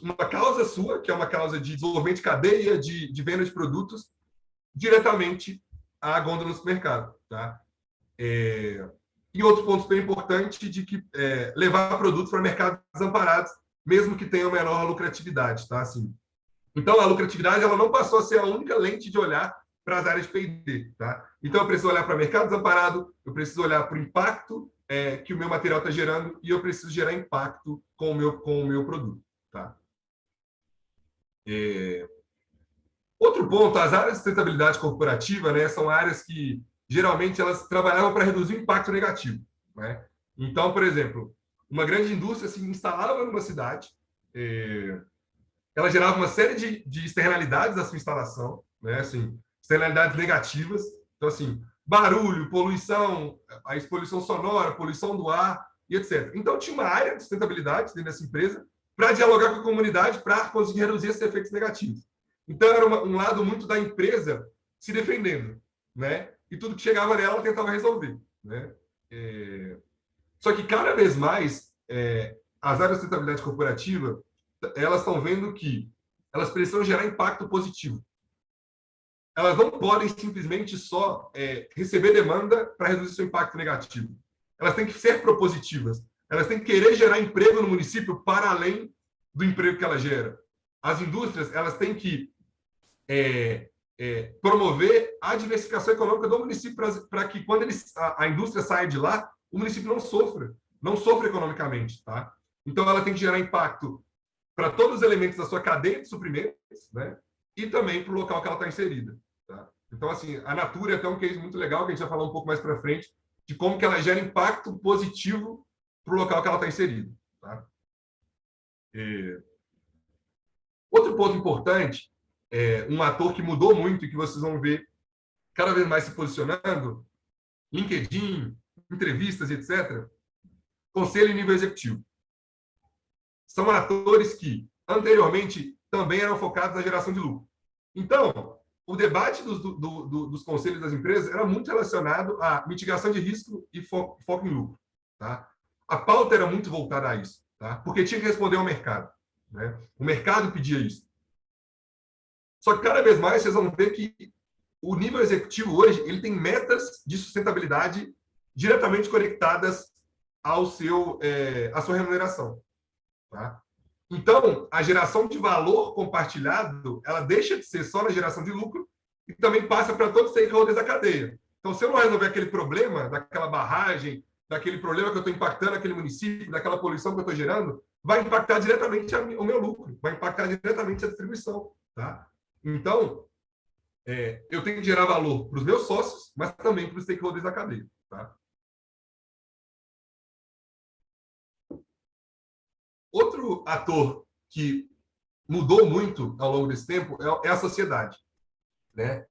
uma causa sua, que é uma causa de desenvolvimento de cadeia, de venda de produtos, diretamente à gôndola no supermercado. Tá? E outro ponto super importante de que levar produtos para mercados desamparados, mesmo que tenham menor lucratividade. Tá? Assim, então, a lucratividade ela não passou a ser a única lente de olhar para as áreas de P&D. Tá? Então, eu preciso olhar para o mercado desamparado, eu preciso olhar para o impacto que o meu material está gerando e eu preciso gerar impacto com o meu produto. Tá? Outro ponto, as áreas de sustentabilidade corporativa, né, são áreas que, geralmente, elas trabalhavam para reduzir o impacto negativo. Né? Então, por exemplo, uma grande indústria se instalava numa cidade, ela gerava uma série de externalidades da sua instalação, né? Assim, externalidades negativas. Então, assim, barulho, poluição, a poluição sonora, poluição do ar e etc. Então, tinha uma área de sustentabilidade dentro dessa empresa para dialogar com a comunidade para conseguir reduzir esses efeitos negativos. Então, era um lado muito da empresa se defendendo, né? E tudo que chegava nela, ela tentava resolver, né? Só que, cada vez mais, as áreas de sustentabilidade corporativa elas estão vendo que elas precisam gerar impacto positivo. Elas não podem simplesmente só receber demanda para reduzir seu impacto negativo. Elas têm que ser propositivas. Elas têm que querer gerar emprego no município para além do emprego que ela gera. As indústrias elas têm que promover a diversificação econômica do município para que quando a indústria saia de lá, o município não sofra economicamente. Tá? Então, ela tem que gerar impacto para todos os elementos da sua cadeia de suprimentos, né? E também para o local que ela está inserida. Tá? Então, assim, a Natura é até um case muito legal, que a gente vai falar um pouco mais para frente, de como que ela gera impacto positivo para o local que ela está inserida. Tá? Outro ponto importante, um ator que mudou muito e que vocês vão ver cada vez mais se posicionando, LinkedIn, entrevistas, etc., conselho e nível executivo. São atores que, anteriormente, também eram focados na geração de lucro. Então, o debate dos conselhos das empresas era muito relacionado à mitigação de risco e foco em lucro. Tá? A pauta era muito voltada a isso, tá? Porque tinha que responder ao mercado. Né? O mercado pedia isso. Só que cada vez mais vocês vão ver que o nível executivo hoje ele tem metas de sustentabilidade diretamente conectadas à sua remuneração. Tá? Então, a geração de valor compartilhado, ela deixa de ser só na geração de lucro e também passa para todos os stakeholders da cadeia. Então, se eu não resolver aquele problema, daquela barragem, daquele problema que eu estou impactando aquele município, daquela poluição que eu estou gerando, vai impactar diretamente o meu lucro, vai impactar diretamente a distribuição. Tá? Então, eu tenho que gerar valor para os meus sócios, mas também para os stakeholders da cadeia. Tá? Outro ator que mudou muito ao longo desse tempo é a sociedade. Né?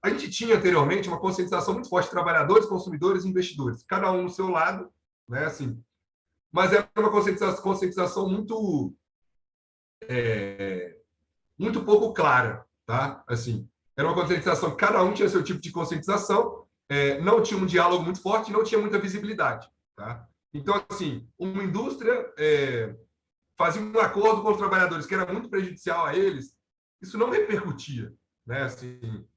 A gente tinha anteriormente uma conscientização muito forte de trabalhadores, consumidores e investidores, cada um no seu lado, né? Assim, mas era uma conscientização muito pouco clara. Tá? Assim, era uma conscientização que cada um tinha seu tipo de conscientização, não tinha um diálogo muito forte, não tinha muita visibilidade. Tá? Então, assim, uma indústria fazia um acordo com os trabalhadores que era muito prejudicial a eles, isso não repercutia, né? Assim,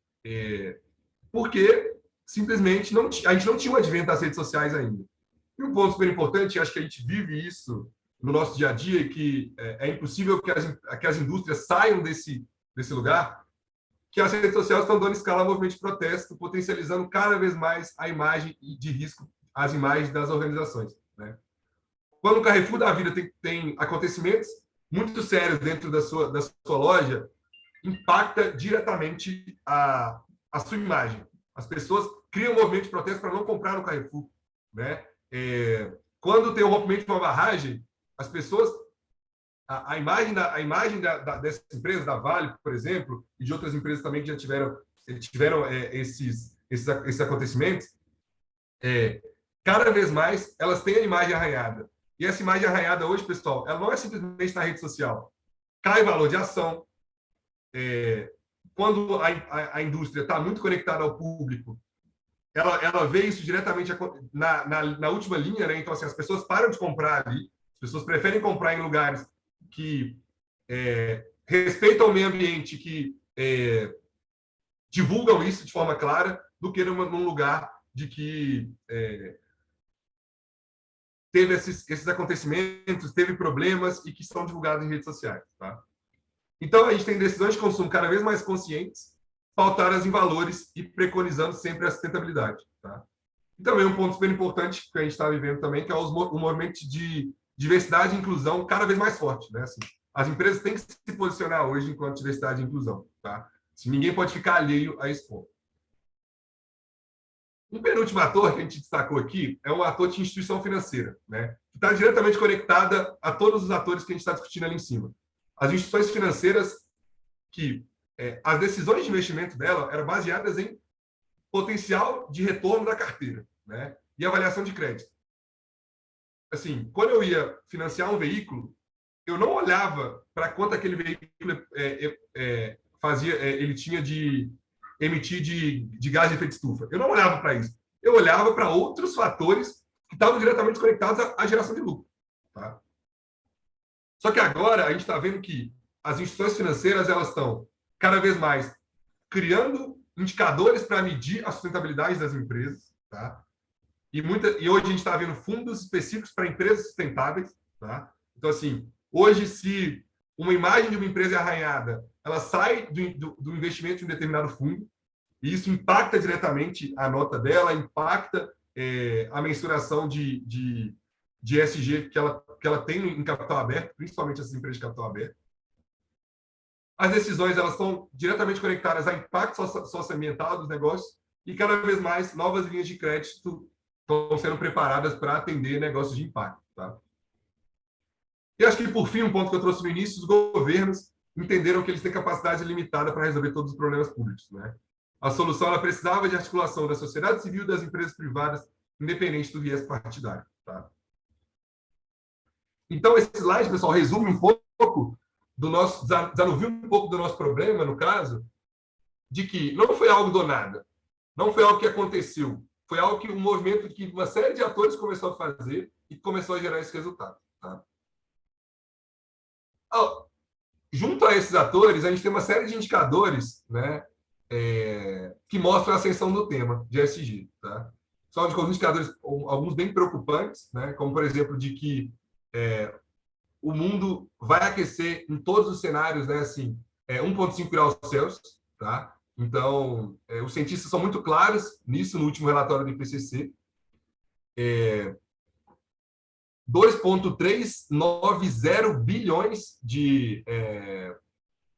porque simplesmente a gente não tinha um advento das redes sociais ainda. E um ponto super importante, acho que a gente vive isso no nosso dia a dia, que é impossível que as indústrias saiam desse lugar, que as redes sociais estão dando escala ao movimento de protesto, potencializando cada vez mais a imagem de risco, as imagens das organizações. Né? Quando o Carrefour da vida tem acontecimentos muito sérios dentro da sua loja, impacta diretamente a sua imagem. As pessoas criam um movimento de protesto para não comprar no Carrefour. Né? Quando tem um rompimento de uma barragem, as pessoas... A imagem dessas empresas, da Vale, por exemplo, e de outras empresas também que já tiveram esses acontecimentos, cada vez mais elas têm a imagem arranhada. E essa imagem arranhada hoje, pessoal, ela não é simplesmente na rede social. Cai valor de ação. Quando a indústria está muito conectada ao público, ela vê isso diretamente na última linha. Né? Então, assim, as pessoas param de comprar ali, as pessoas preferem comprar em lugares que respeitam o meio ambiente, que divulgam isso de forma clara, do que num lugar de que teve esses acontecimentos, teve problemas e que são divulgados em redes sociais. Tá? Então, a gente tem decisões de consumo cada vez mais conscientes, pautadas em valores e preconizando sempre a sustentabilidade. Tá? E também um ponto super importante que a gente está vivendo também, que é o movimento de diversidade e inclusão cada vez mais forte. Né? Assim, as empresas têm que se posicionar hoje enquanto diversidade e inclusão. Tá? Assim, ninguém pode ficar alheio a esse ponto. Um penúltimo ator que a gente destacou aqui é um ator de instituição financeira, né? Que está diretamente conectada a todos os atores que a gente está discutindo ali em cima. As instituições financeiras que as decisões de investimento dela eram baseadas em potencial de retorno da carteira, né? E avaliação de crédito. Assim, quando eu ia financiar um veículo, eu não olhava para quanto aquele veículo ele tinha de emitir de gás de efeito estufa. Eu não olhava para isso. Eu olhava para outros fatores que estavam diretamente conectados à geração de lucro. Tá? Só que agora a gente está vendo que as instituições financeiras elas estão cada vez mais criando indicadores para medir a sustentabilidade das empresas. Tá? E hoje a gente está vendo fundos específicos para empresas sustentáveis. Tá? Então, assim, hoje, se uma imagem de uma empresa é arranhada, ela sai do investimento em um determinado fundo, e isso impacta diretamente a nota dela, impacta a mensuração de ESG que ela tem em capital aberto, principalmente essas empresas de capital aberto. As decisões elas estão diretamente conectadas ao impacto socioambiental dos negócios e cada vez mais novas linhas de crédito estão sendo preparadas para atender negócios de impacto. Tá? E acho que, por fim, um ponto que eu trouxe no início, os governos entenderam que eles têm capacidade limitada para resolver todos os problemas públicos, né? A solução ela precisava de articulação da sociedade civil e das empresas privadas, independente do viés partidário. Tá? Então, esse slide, pessoal, resume um pouco do nosso, desanuvia um pouco do nosso problema, no caso, de que não foi algo do nada, não foi algo que aconteceu, foi algo que um movimento que uma série de atores começou a fazer e começou a gerar esse resultado. Tá? Junto a esses atores, a gente tem uma série de indicadores, né, que mostram a ascensão do tema de ESG. Tá? São indicadores, alguns bem preocupantes, né, como, por exemplo, de que o mundo vai aquecer em todos os cenários, né, assim, 1,5 graus Celsius. Tá? Então, os cientistas são muito claros nisso no último relatório do IPCC. 2,390 bilhões de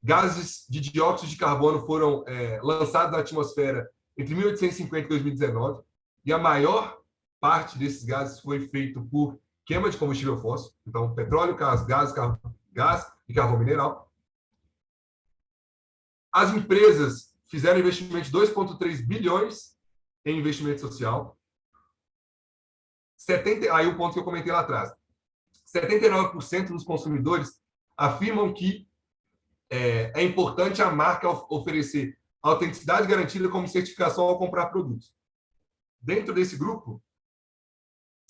gases de dióxido de carbono foram lançados na atmosfera entre 1850 e 2019, e a maior parte desses gases foi feito por queima de combustível fóssil, então petróleo, gás e carvão mineral. As empresas fizeram investimento de 2,3 bilhões em investimento social. Aí o ponto que eu comentei lá atrás. 79% dos consumidores afirmam que é importante a marca oferecer autenticidade garantida como certificação ao comprar produtos. Dentro desse grupo,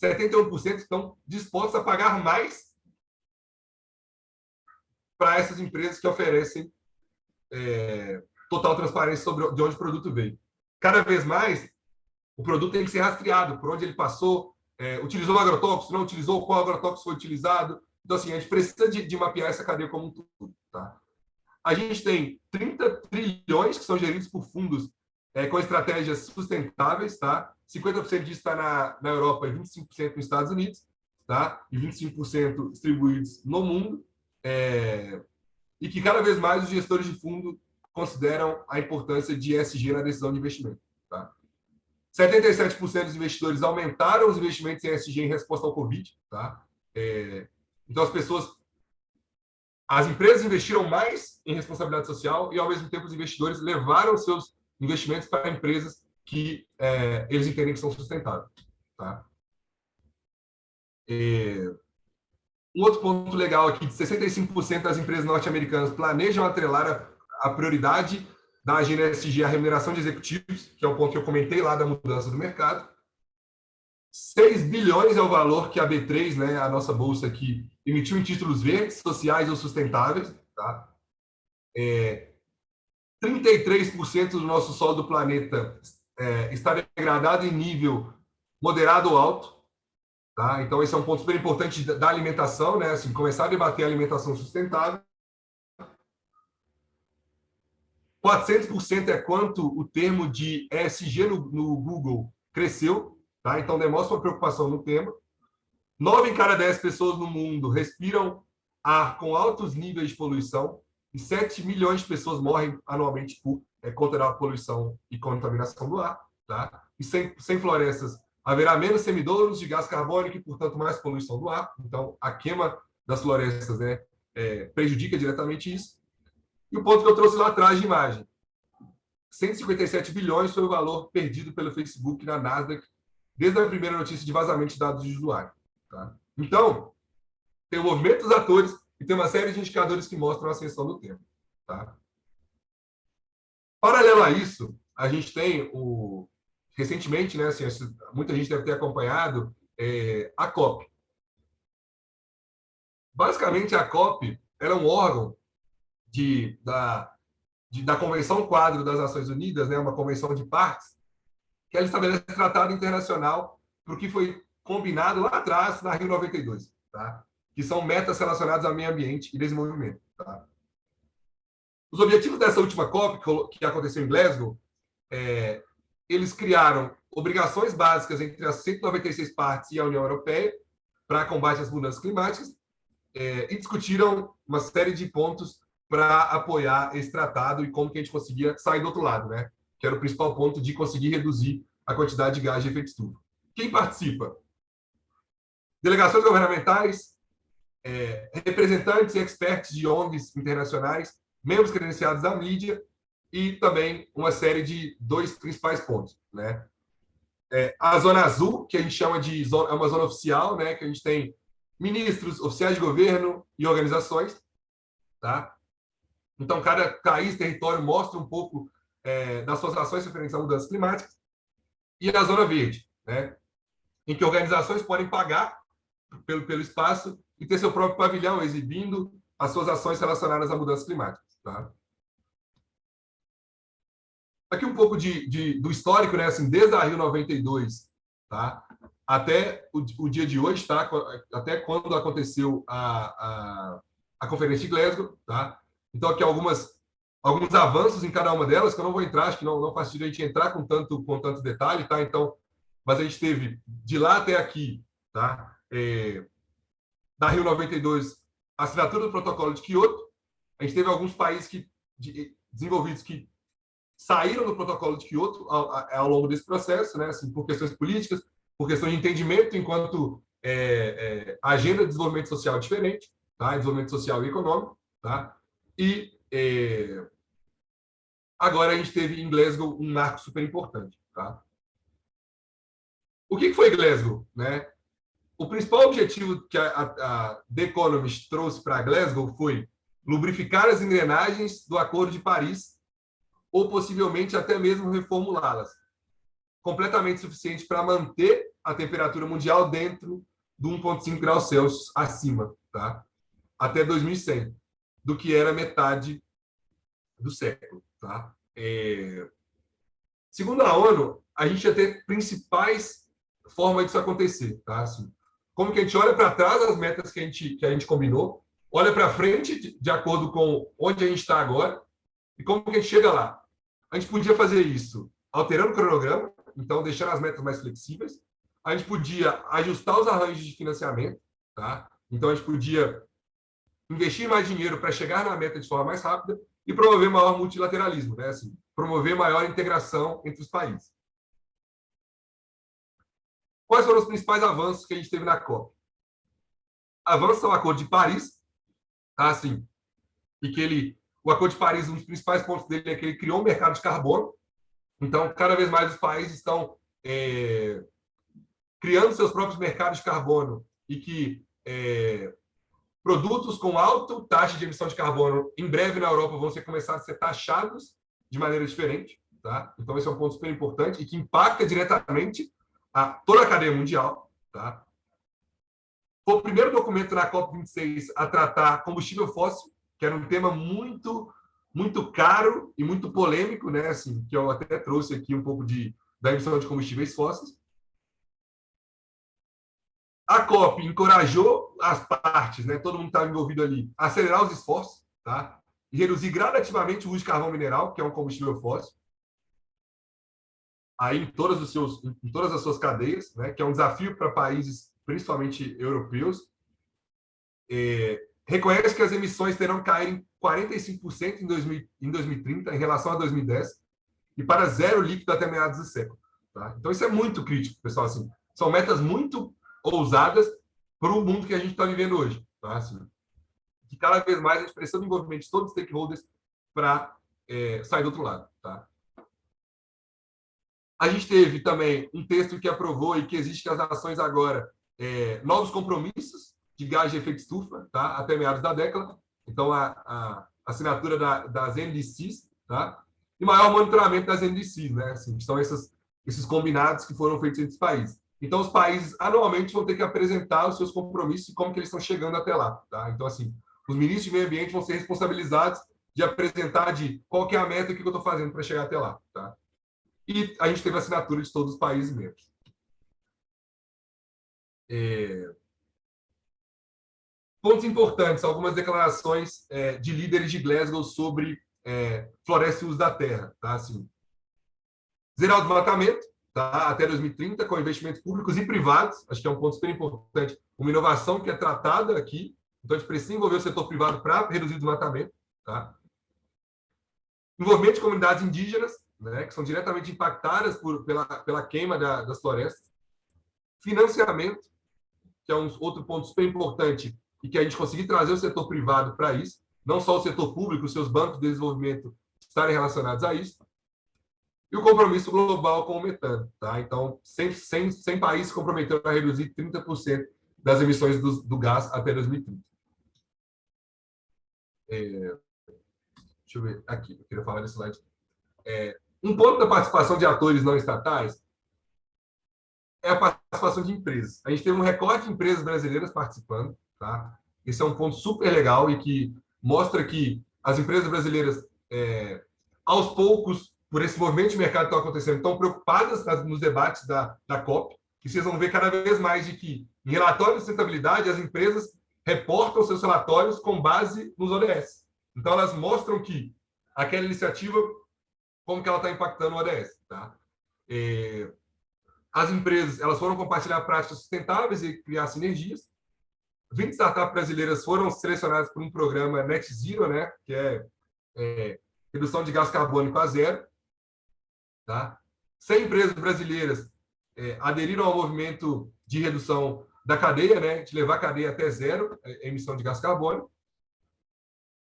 71% estão dispostos a pagar mais para essas empresas que oferecem total transparência sobre de onde o produto veio. Cada vez mais, o produto tem que ser rastreado, por onde ele passou, utilizou agrotóxico, não utilizou, qual agrotóxico foi utilizado. Então, assim, a gente precisa de mapear essa cadeia como um todo. Tá? A gente tem 30 trilhões que são geridos por fundos com estratégias sustentáveis, tá? 50% disso está na Europa e 25% nos Estados Unidos, tá? E 25% distribuídos no mundo, e que cada vez mais os gestores de fundo consideram a importância de ESG na decisão de investimento. Tá? 77% dos investidores aumentaram os investimentos em ESG em resposta ao Covid. Tá? Então, as empresas investiram mais em responsabilidade social e, ao mesmo tempo, os investidores levaram seus investimentos para empresas que eles entendem que são sustentáveis. Tá? Um outro ponto legal aqui, de 65% das empresas norte-americanas planejam atrelar a prioridade da agenda ESG à remuneração de executivos, que é o ponto que eu comentei lá da mudança do mercado. 6 bilhões é o valor que a B3, né, a nossa bolsa aqui, emitiu em títulos verdes, sociais ou sustentáveis. Tá? 33% do nosso solo do planeta está degradado em nível moderado ou alto. Tá? Então, esse é um ponto super importante da alimentação, né? Assim, começar a debater a alimentação sustentável. 400% é quanto o termo de ESG no Google cresceu. Tá? Então, demonstra uma preocupação no tema. 9 em cada 10 pessoas no mundo respiram ar com altos níveis de poluição e 7 milhões de pessoas morrem anualmente por conta da poluição e contaminação do ar. Tá? E sem florestas, haverá menos semidouros de gás carbônico e, portanto, mais poluição do ar. Então, a queima das florestas, né, prejudica diretamente isso. E o ponto que eu trouxe lá atrás de imagem. 157 bilhões foi o valor perdido pelo Facebook na Nasdaq desde a primeira notícia de vazamento de dados de usuário. Tá? Então, tem o movimento dos atores e tem uma série de indicadores que mostram a ascensão do tempo. Tá? Paralelo a isso, a gente tem recentemente, né, assim, muita gente deve ter acompanhado a COP. Basicamente, a COP ela é um órgão da Convenção Quadro das Nações Unidas, né, uma convenção de partes, que ela estabelece tratado internacional para o que foi combinado lá atrás, na Rio 92, tá? Que são metas relacionadas ao meio ambiente e desenvolvimento. Tá? Os objetivos dessa última COP, que aconteceu em Glasgow, eles criaram obrigações básicas entre as 196 partes e a União Europeia para combate às mudanças climáticas e discutiram uma série de pontos para apoiar esse tratado e como que a gente conseguia sair do outro lado, né? Que era o principal ponto de conseguir reduzir a quantidade de gás de efeito estufa. Quem participa? Delegações governamentais, representantes e experts de ONGs internacionais, membros credenciados da mídia e também uma série de 2 principais pontos, né? A zona azul, que a gente chama de zona, é uma zona oficial, né? Que a gente tem ministros, oficiais de governo e organizações, tá? Então, cada país, território mostra um pouco das suas ações referentes a mudanças climáticas. E a zona verde, né? Em que organizações podem pagar pelo espaço e ter seu próprio pavilhão exibindo as suas ações relacionadas a mudanças climáticas, tá? Aqui um pouco do histórico, né? Assim, desde a Rio 92, tá? Até o dia de hoje, tá? Até quando aconteceu a Conferência de Glasgow, tá? Então, aqui alguns avanços em cada uma delas, que eu não vou entrar, acho que não faz sentido a gente entrar com tanto detalhe, tá? Então, mas a gente teve de lá até aqui, tá? Da Rio 92, a assinatura do Protocolo de Quioto. A gente teve alguns países desenvolvidos que saíram do Protocolo de Quioto ao longo desse processo, né? Assim, por questões políticas, por questões de entendimento enquanto agenda de desenvolvimento social diferente, tá? Desenvolvimento social e econômico, tá? E agora a gente teve em Glasgow um marco super importante, tá? O que foi Glasgow, né? O principal objetivo que a The Economist trouxe para Glasgow foi lubrificar as engrenagens do Acordo de Paris ou possivelmente até mesmo reformulá-las, completamente suficiente para manter a temperatura mundial dentro de 1,5 graus Celsius acima, tá? Até 2100, do que era metade do século, tá? Segundo a ONU, a gente ia ter principais formas disso acontecer, tá? Assim, como que a gente olha para trás as metas que a gente combinou, olha para frente de acordo com onde a gente está agora e como que a gente chega lá. A gente podia fazer isso alterando o cronograma, então deixando as metas mais flexíveis. A gente podia ajustar os arranjos de financiamento, tá? Então a gente podia investir mais dinheiro para chegar na meta de forma mais rápida e promover maior multilateralismo, né? Assim, promover maior integração entre os países. Quais foram os principais avanços que a gente teve na COP? Avança o Acordo de Paris, tá? Assim, e que o Acordo de Paris, um dos principais pontos dele é que ele criou um mercado de carbono. Então, cada vez mais os países estão criando seus próprios mercados de carbono e que produtos com alta taxa de emissão de carbono, em breve na Europa, vão começar a ser taxados de maneira diferente. Tá? Então, esse é um ponto super importante e que impacta diretamente toda a cadeia mundial. Tá? Foi o primeiro documento na COP26 a tratar combustível fóssil, que era um tema muito, muito caro e muito polêmico, né? Assim, que eu até trouxe aqui um pouco da emissão de combustíveis fósseis. A COP encorajou as partes, né? Todo mundo estava envolvido ali, a acelerar os esforços, tá? E reduzir gradativamente o uso de carvão mineral, que é um combustível fóssil, aí em todas as suas cadeias, né? Que é um desafio para países, principalmente europeus. Reconhece que as emissões terão que cair em 45% em 2030 em relação a 2010 e para zero líquido até meados do século. Tá? Então, isso é muito crítico, pessoal. Assim, são metas muito ousadas para o mundo que a gente está vivendo hoje. Tá? Assim, que cada vez mais a gente precisa do envolvimento de todos os stakeholders para sair do outro lado. Tá? A gente teve também um texto que aprovou e que existe que as nações agora novos compromissos de gás de efeito estufa, tá? Até meados da década. Então, a assinatura das NDCs, tá? E maior monitoramento das NDCs, né? Assim, são esses combinados que foram feitos entre os países. Então, os países anualmente vão ter que apresentar os seus compromissos e como que eles estão chegando até lá, tá? Então, assim, os ministros de meio ambiente vão ser responsabilizados de apresentar qual que é a meta e o que eu estou fazendo para chegar até lá, tá? E a gente teve a assinatura de todos os países membros. Pontos importantes, algumas declarações de líderes de Glasgow sobre floresta e uso da terra. Tá? Assim, zerar o desmatamento, tá? Até 2030, com investimentos públicos e privados, acho que é um ponto super importante, uma inovação que é tratada aqui, então a gente precisa envolver o setor privado para reduzir o desmatamento. Tá? Envolvimento de comunidades indígenas, né, que são diretamente impactadas pela queima das florestas. Financiamento, que é outro ponto super importante, e que a gente conseguir trazer o setor privado para isso, não só o setor público, os seus bancos de desenvolvimento estarem relacionados a isso, e o compromisso global com o metano. Tá? Então, 100 países comprometeram a reduzir 30% das emissões do gás até 2030. Deixa eu ver aqui, eu queria falar desse slide. Um ponto da participação de atores não estatais é a participação de empresas. A gente teve um recorte de empresas brasileiras participando. Tá? Esse é um ponto super legal e que mostra que as empresas brasileiras, aos poucos, por esse movimento de mercado que está acontecendo, estão preocupadas nos debates da COP, e vocês vão ver cada vez mais de que, em relatórios de sustentabilidade, as empresas reportam seus relatórios com base nos ODS. Então, elas mostram que aquela iniciativa, como que ela está impactando o ODS. Tá? As empresas elas foram compartilhar práticas sustentáveis e criar sinergias. 20 startups brasileiras foram selecionadas por um programa Net Zero, né, que é redução de gás carbônico a zero. Tá? 100 empresas brasileiras aderiram ao movimento de redução da cadeia, né, de levar a cadeia até zero emissão de gás carbônico.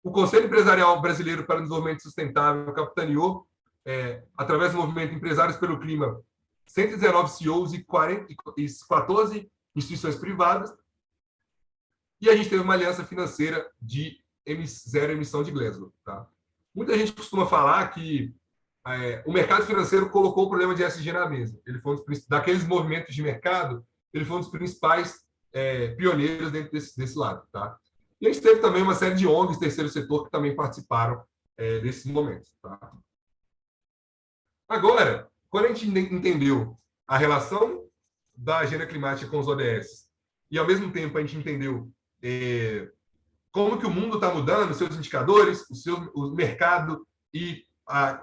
O Conselho Empresarial Brasileiro para o Desenvolvimento Sustentável capitaneou, através do movimento Empresários pelo Clima, 119 CEOs e 14 instituições privadas. E a gente teve uma aliança financeira de zero emissão de Glasgow. Tá? Muita gente costuma falar que o mercado financeiro colocou o problema de ESG na mesa. Ele foi daqueles movimentos de mercado, ele foi um dos principais pioneiros dentro desse lado. Tá? E a gente teve também uma série de ONGs, terceiro setor, que também participaram desses momentos. Tá? Agora, quando a gente entendeu a relação da agenda climática com os ODS, e ao mesmo tempo a gente entendeu como que o mundo está mudando, seus indicadores, o mercado e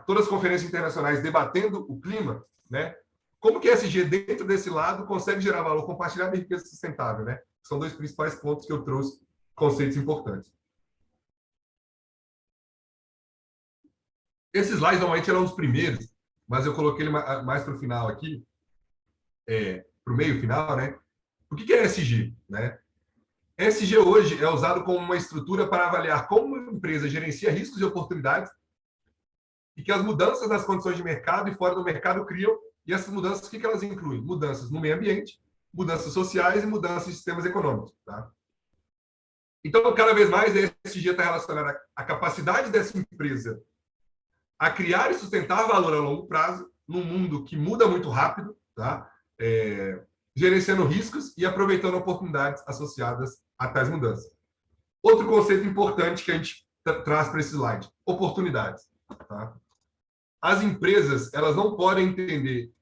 todas as conferências internacionais debatendo o clima, né? Como que a ESG, dentro desse lado, consegue gerar valor compartilhado e riqueza sustentável, né? São dois principais pontos que eu trouxe, conceitos importantes. Esse slide, normalmente, era um dos primeiros, mas eu coloquei ele mais para o final aqui, para o meio final, né? O que é ESG, né? ESG hoje é usado como uma estrutura para avaliar como uma empresa gerencia riscos e oportunidades e que as mudanças nas condições de mercado e fora do mercado criam, e essas mudanças, o que elas incluem? Mudanças no meio ambiente, mudanças sociais e mudanças em sistemas econômicos. Tá? Então, cada vez mais, a ESG está relacionada à capacidade dessa empresa a criar e sustentar valor a longo prazo, num mundo que muda muito rápido, tá? Gerenciando riscos e aproveitando oportunidades associadas a tais mudanças. Outro conceito importante que a gente traz para esse slide, oportunidades. Tá? As empresas elas não podem entender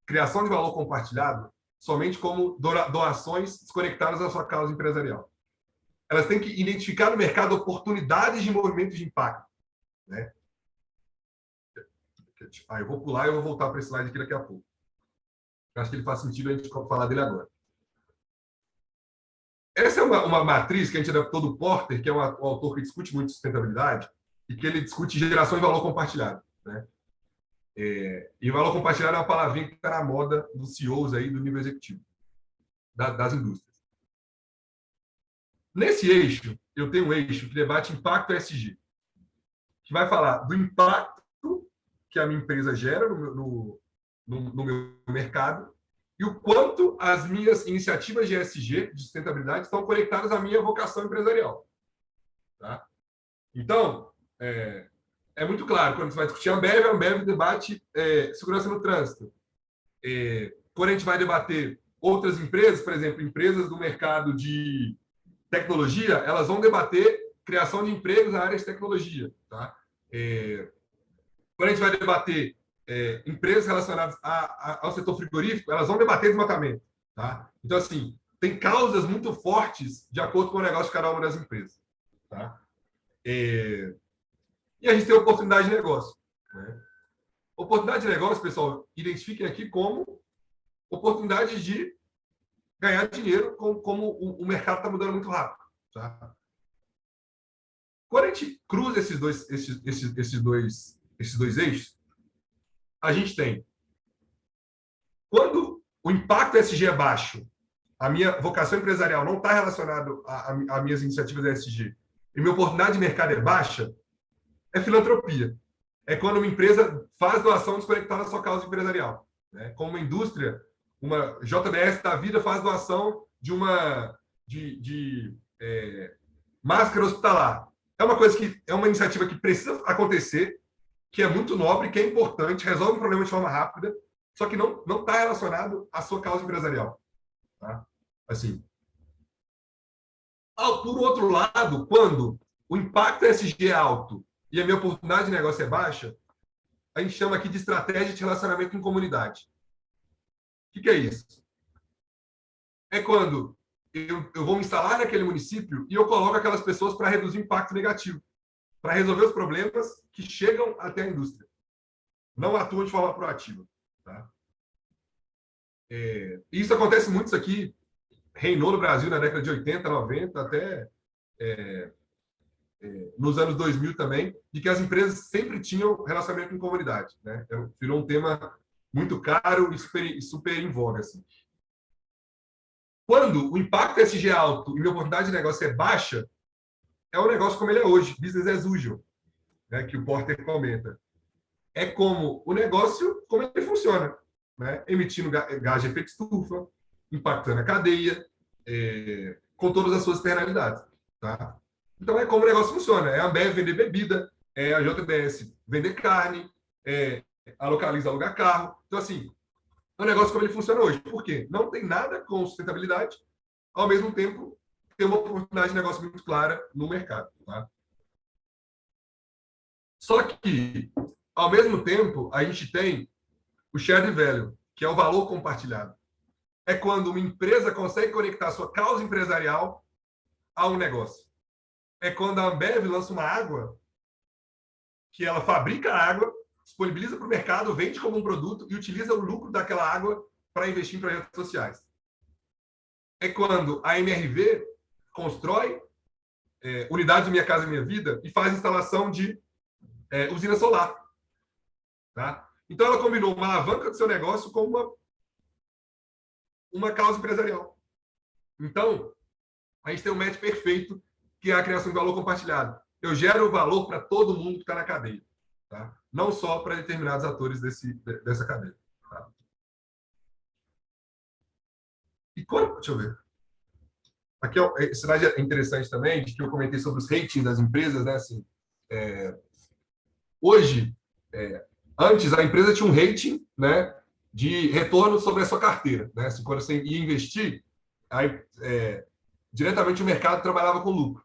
criação de valor compartilhado somente como doações desconectadas da sua causa empresarial. Elas têm que identificar no mercado oportunidades de movimentos de impacto. Né? Eu vou pular e eu vou voltar para esse slide aqui daqui a pouco. Eu acho que ele faz sentido a gente falar dele agora. Essa é uma matriz que a gente adaptou do Porter, que é um autor que discute muito sustentabilidade, e que ele discute geração de valor compartilhado. Né? E valor compartilhado é uma palavrinha que está na moda dos CEOs aí do nível executivo, das indústrias. Nesse eixo, eu tenho um eixo que debate impacto ESG, que vai falar do impacto que a minha empresa gera no meu mercado e o quanto as minhas iniciativas de ESG, de sustentabilidade, estão conectadas à minha vocação empresarial. Tá? Então, é muito claro, quando você vai discutir a Ambev debate segurança no trânsito. Quando a gente vai debater outras empresas, por exemplo, empresas do mercado de tecnologia, elas vão debater criação de empregos na área de tecnologia. Tá? Quando a gente vai debater empresas relacionadas ao setor frigorífico, elas vão debater desmatamento. Tá? Então, assim, tem causas muito fortes de acordo com o negócio de cada uma das empresas. Tá? E a gente tem oportunidade de negócio. Né? Oportunidade de negócio, pessoal, identifiquem aqui como oportunidade de ganhar dinheiro, como o mercado está mudando muito rápido. Tá? Quando a gente cruza esses dois eixos, a gente tem, quando o impacto ESG é baixo a minha vocação empresarial não está relacionada a minhas iniciativas ESG e minha oportunidade de mercado é baixa, é filantropia. É quando uma empresa faz doação desconectada da sua causa empresarial. Né? Como uma indústria, uma JBS da vida faz doação de uma máscara hospitalar. É uma coisa que é uma iniciativa que precisa acontecer, que é muito nobre, que é importante, resolve um problema de forma rápida, só que não está relacionado à sua causa empresarial. Tá? Assim. Por outro lado, quando o impacto ESG é alto e a minha oportunidade de negócio é baixa, a gente chama aqui de estratégia de relacionamento em comunidade. O que é isso? É quando eu vou me instalar naquele município e eu coloco aquelas pessoas para reduzir o impacto negativo, para resolver os problemas que chegam até a indústria. Não atuam de forma proativa. Tá? Isso acontece muito, isso aqui reinou no Brasil na década de 80, 90, até nos anos 2000 também, de que as empresas sempre tinham relacionamento com comunidade. Né? Virou um tema muito caro e super em voga. Assim. Quando o impacto ESG é alto e minha oportunidade de negócio é baixa, é um negócio como ele é hoje, business as usual, né? Que o Porter comenta. É como o negócio, como ele funciona, né? Emitindo gás de efeito estufa, impactando a cadeia, com todas as suas externalidades. Tá? Então, é como o negócio funciona. É a Ambev vender bebida, é a JBS vender carne, a Localiza alugar carro. Então, assim, é um negócio como ele funciona hoje. Por quê? Não tem nada com sustentabilidade, ao mesmo tempo, tem uma oportunidade de negócio muito clara no mercado. Tá? Só que, ao mesmo tempo, a gente tem o shared value, que é o valor compartilhado. É quando uma empresa consegue conectar sua causa empresarial a um negócio. É quando a Ambev lança uma água que ela fabrica a água, disponibiliza para o mercado, vende como um produto e utiliza o lucro daquela água para investir em projetos sociais. É quando a MRV constrói unidades Minha Casa Minha Vida e faz instalação de usina solar. Tá? Então, ela combinou uma alavanca do seu negócio com uma causa empresarial. Então, a gente tem um match perfeito, que é a criação de valor compartilhado. Eu gero valor para todo mundo que está na cadeia. Tá? Não só para determinados atores dessa cadeia. Tá? E quando... Deixa eu ver. Aqui esse slide é interessante também, que eu comentei sobre os ratings das empresas. Né? Assim, hoje, antes, a empresa tinha um rating, né, de retorno sobre a sua carteira. Né? Assim, quando você ia investir, aí, diretamente o mercado trabalhava com lucro.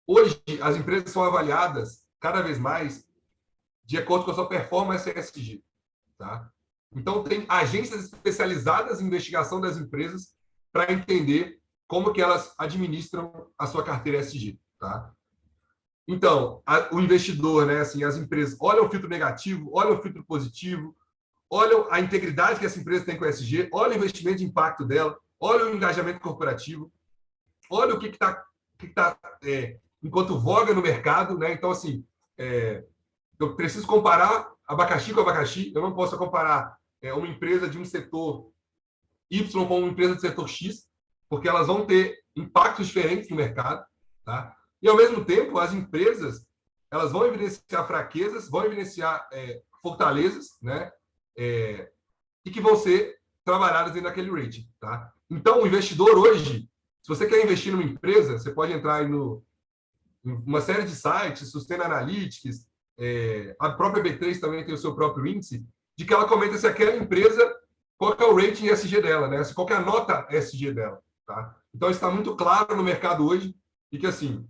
Hoje, as empresas são avaliadas cada vez mais de acordo com a sua performance ESG. Tá? Então, tem agências especializadas em investigação das empresas para entender como que elas administram a sua carteira ESG. Tá? Então, o investidor, né, assim, as empresas olham o filtro negativo, olham o filtro positivo, olham a integridade que essa empresa tem com o ESG, olham o investimento de impacto dela, olham o engajamento corporativo, olham o que está enquanto voga no mercado. Né? Então, assim, eu preciso comparar abacaxi com abacaxi, eu não posso comparar uma empresa de um setor Y com uma empresa do setor X, porque elas vão ter impactos diferentes no mercado. Tá? E, ao mesmo tempo, as empresas elas vão evidenciar fraquezas, vão evidenciar fortalezas, né? E que vão ser trabalhadas dentro daquele rating. Tá? Então, o investidor hoje, se você quer investir numa empresa, você pode entrar aí em uma série de sites, Sustainalytics, a própria B3 também tem o seu próprio índice, de que ela comenta se aquela empresa, qual é o rating ESG dela, né? Qual é a nota ESG dela. Tá? Então, está muito claro no mercado hoje e que, assim,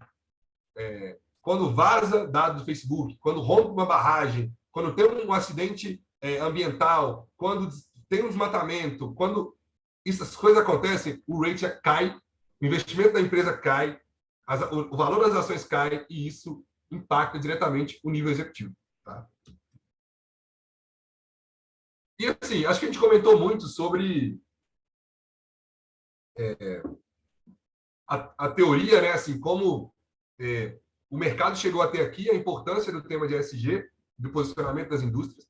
quando vaza dados do Facebook, quando rompe uma barragem, quando tem um acidente ambiental, quando tem um desmatamento, quando essas coisas acontecem, o rating cai, o investimento da empresa cai, o valor das ações cai e isso impacta diretamente o nível executivo. Tá? E, assim, acho que a gente comentou muito sobre a teoria, né? Assim, como o mercado chegou até aqui, a importância do tema de ESG, do posicionamento das indústrias.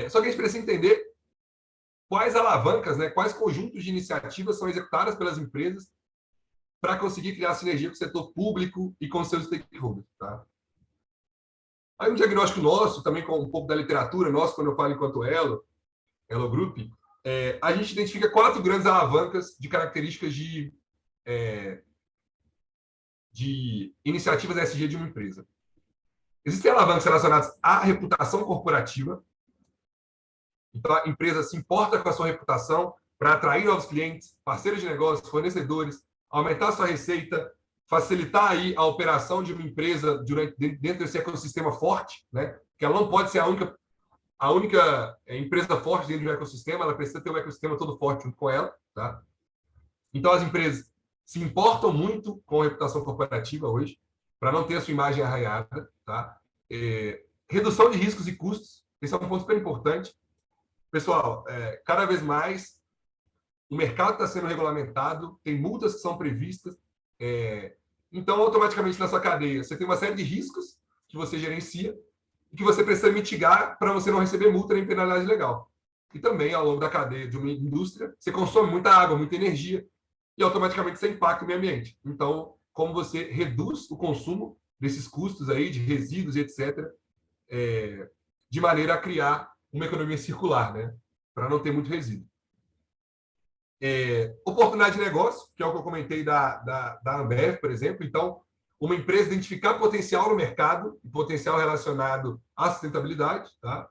Só que a gente precisa entender quais alavancas, né, quais conjuntos de iniciativas são executadas pelas empresas para conseguir criar sinergia com o setor público e com seus stakeholders. Tá? Aí um diagnóstico nosso, também com um pouco da literatura, nosso, quando eu falo enquanto Elo Group, a gente identifica 4 grandes alavancas de características de iniciativas ESG de uma empresa. Existem alavancas relacionadas à reputação corporativa. Então, a empresa se importa com a sua reputação para atrair novos clientes, parceiros de negócios, fornecedores, aumentar a sua receita, facilitar aí a operação de uma empresa dentro desse ecossistema forte, né? Que ela não pode ser a única empresa forte dentro de um ecossistema, ela precisa ter um ecossistema todo forte junto com ela, tá? Então, as empresas se importam muito com a reputação corporativa hoje, para não ter a sua imagem arranhada, tá? Redução de riscos e custos, esse é um ponto super importante. Pessoal, cada vez mais o mercado está sendo regulamentado, tem multas que são previstas, então, automaticamente, na sua cadeia, você tem uma série de riscos que você gerencia e que você precisa mitigar para você não receber multa nem penalidade legal. E também, ao longo da cadeia de uma indústria, você consome muita água, muita energia, e automaticamente você impacta o meio ambiente. Então, como você reduz o consumo desses custos aí, de resíduos e etc., de maneira a criar uma economia circular, né? Para não ter muito resíduo. Oportunidade de negócio, que é o que eu comentei da Ambev, por exemplo. Então, uma empresa identificar potencial no mercado, potencial relacionado à sustentabilidade, tá?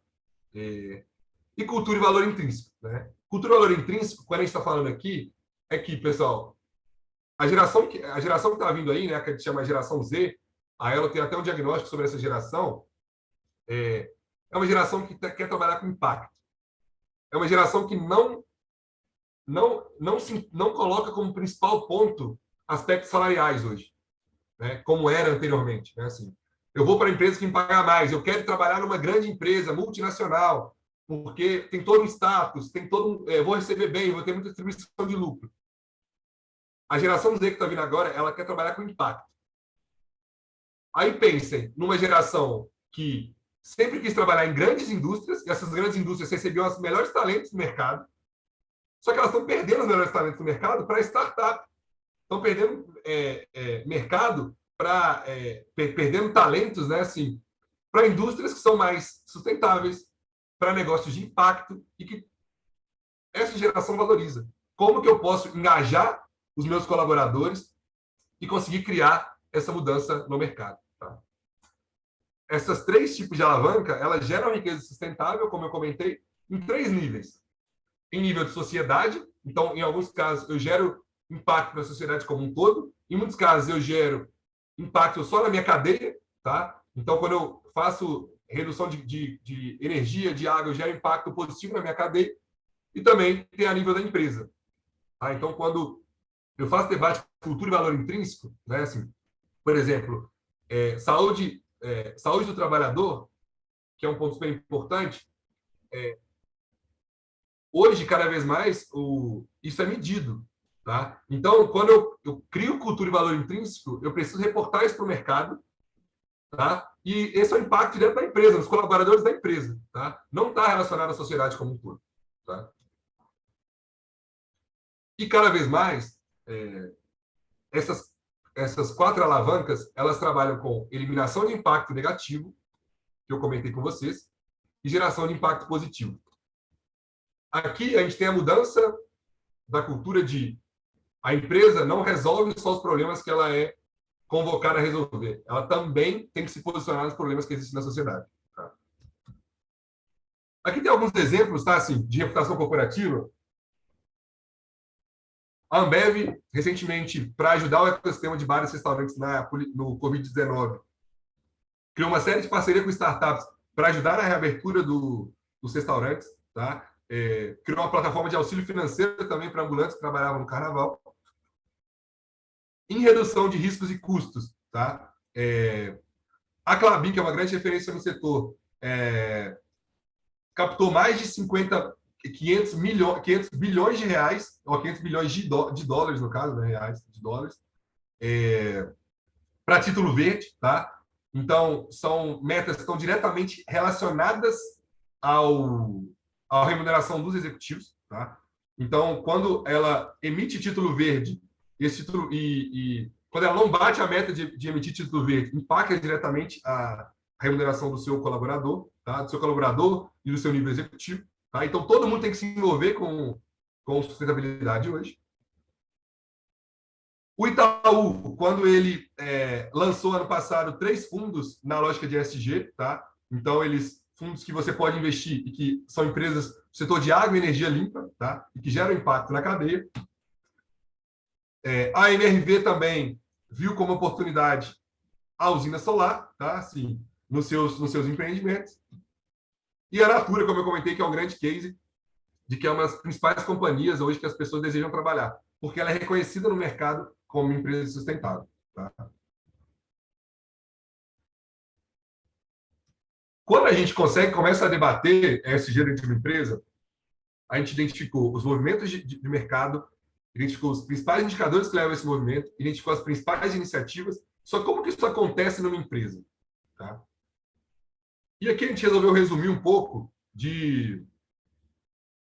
E cultura e valor intrínseco, né? Cultura e valor intrínseco, quando a gente está falando aqui, é que, pessoal, a geração que está vindo aí, né, que a gente chama de geração Z, a Elo tem até um diagnóstico sobre essa geração, é uma geração que quer trabalhar com impacto. É uma geração que não coloca como principal ponto aspectos salariais hoje, né, como era anteriormente. Né, assim, eu vou para a empresa que me paga mais, eu quero trabalhar numa grande empresa multinacional, porque tem todo um status, vou receber bem, vou ter muita distribuição de lucro. A geração Z que está vindo agora, ela quer trabalhar com impacto. Aí pensem numa geração que sempre quis trabalhar em grandes indústrias, e essas grandes indústrias recebiam os melhores talentos do mercado, só que elas estão perdendo os melhores talentos do mercado para startup. Estão perdendo mercado perdendo talentos, né, assim, para indústrias que são mais sustentáveis, para negócios de impacto e que essa geração valoriza. Como que eu posso engajar os meus colaboradores e conseguir criar essa mudança no mercado? Tá? Essas 3 tipos de alavanca, elas geram riqueza sustentável, como eu comentei, em 3 níveis. Em nível de sociedade, então, em alguns casos, eu gero impacto na sociedade como um todo. Em muitos casos, eu gero impacto só na minha cadeia, tá? Então, quando eu faço redução de energia, de água, eu gero impacto positivo na minha cadeia. E também tem a nível da empresa. Tá? Então, quando eu faço debate de cultura e valor intrínseco, né, assim, por exemplo, saúde do trabalhador, que é um ponto super importante, hoje, cada vez mais, isso é medido. Tá? Então, quando eu crio cultura e valor intrínseco, eu preciso reportar isso para o mercado. Tá? E esse é o impacto dentro da empresa, nos colaboradores da empresa. Tá? Não está relacionado à sociedade como um todo. Tá? E, cada vez mais, essas 4 alavancas, elas trabalham com eliminação de impacto negativo, que eu comentei com vocês, e geração de impacto positivo. Aqui, a gente tem a mudança da cultura de a empresa não resolve só os problemas que ela é convocada a resolver. Ela também tem que se posicionar nos problemas que existem na sociedade. Tá? Aqui tem alguns exemplos, tá, assim, de reputação corporativa. A Ambev, recentemente, para ajudar o ecossistema de bares e restaurantes no Covid-19, criou uma série de parcerias com startups para ajudar na reabertura dos restaurantes. Tá? Criou uma plataforma de auxílio financeiro também para ambulantes que trabalhavam no carnaval. Em redução de riscos e custos. Tá? A Klabin, que é uma grande referência no setor, captou mais de 500 bilhões de reais, ou 500 bilhões de dólares, no caso, né, reais, de dólares, para título verde. Tá? Então, são metas que estão diretamente relacionadas ao a remuneração dos executivos, tá? Então, quando ela emite título verde, esse título quando ela não bate a meta de emitir título verde, impacta diretamente a remuneração do seu colaborador, tá? Do seu colaborador e do seu nível executivo, tá? Então, todo mundo tem que se envolver com sustentabilidade hoje. O Itaú, quando ele lançou ano passado 3 fundos na lógica de ESG, tá? Então, fundos que você pode investir e que são empresas do setor de água e energia limpa, tá? E que geram impacto na cadeia. A MRV também viu como oportunidade a usina solar, tá? Assim, nos seus empreendimentos. E a Natura, como eu comentei, que é um grande case de que é uma das principais companhias hoje que as pessoas desejam trabalhar, porque ela é reconhecida no mercado como empresa sustentável. Tá? Quando a gente começa a debater ESG dentro de uma empresa, a gente identificou os movimentos de mercado, identificou os principais indicadores que levam a esse movimento, identificou as principais iniciativas. Só como que isso acontece numa empresa? Tá? E aqui a gente resolveu resumir um pouco de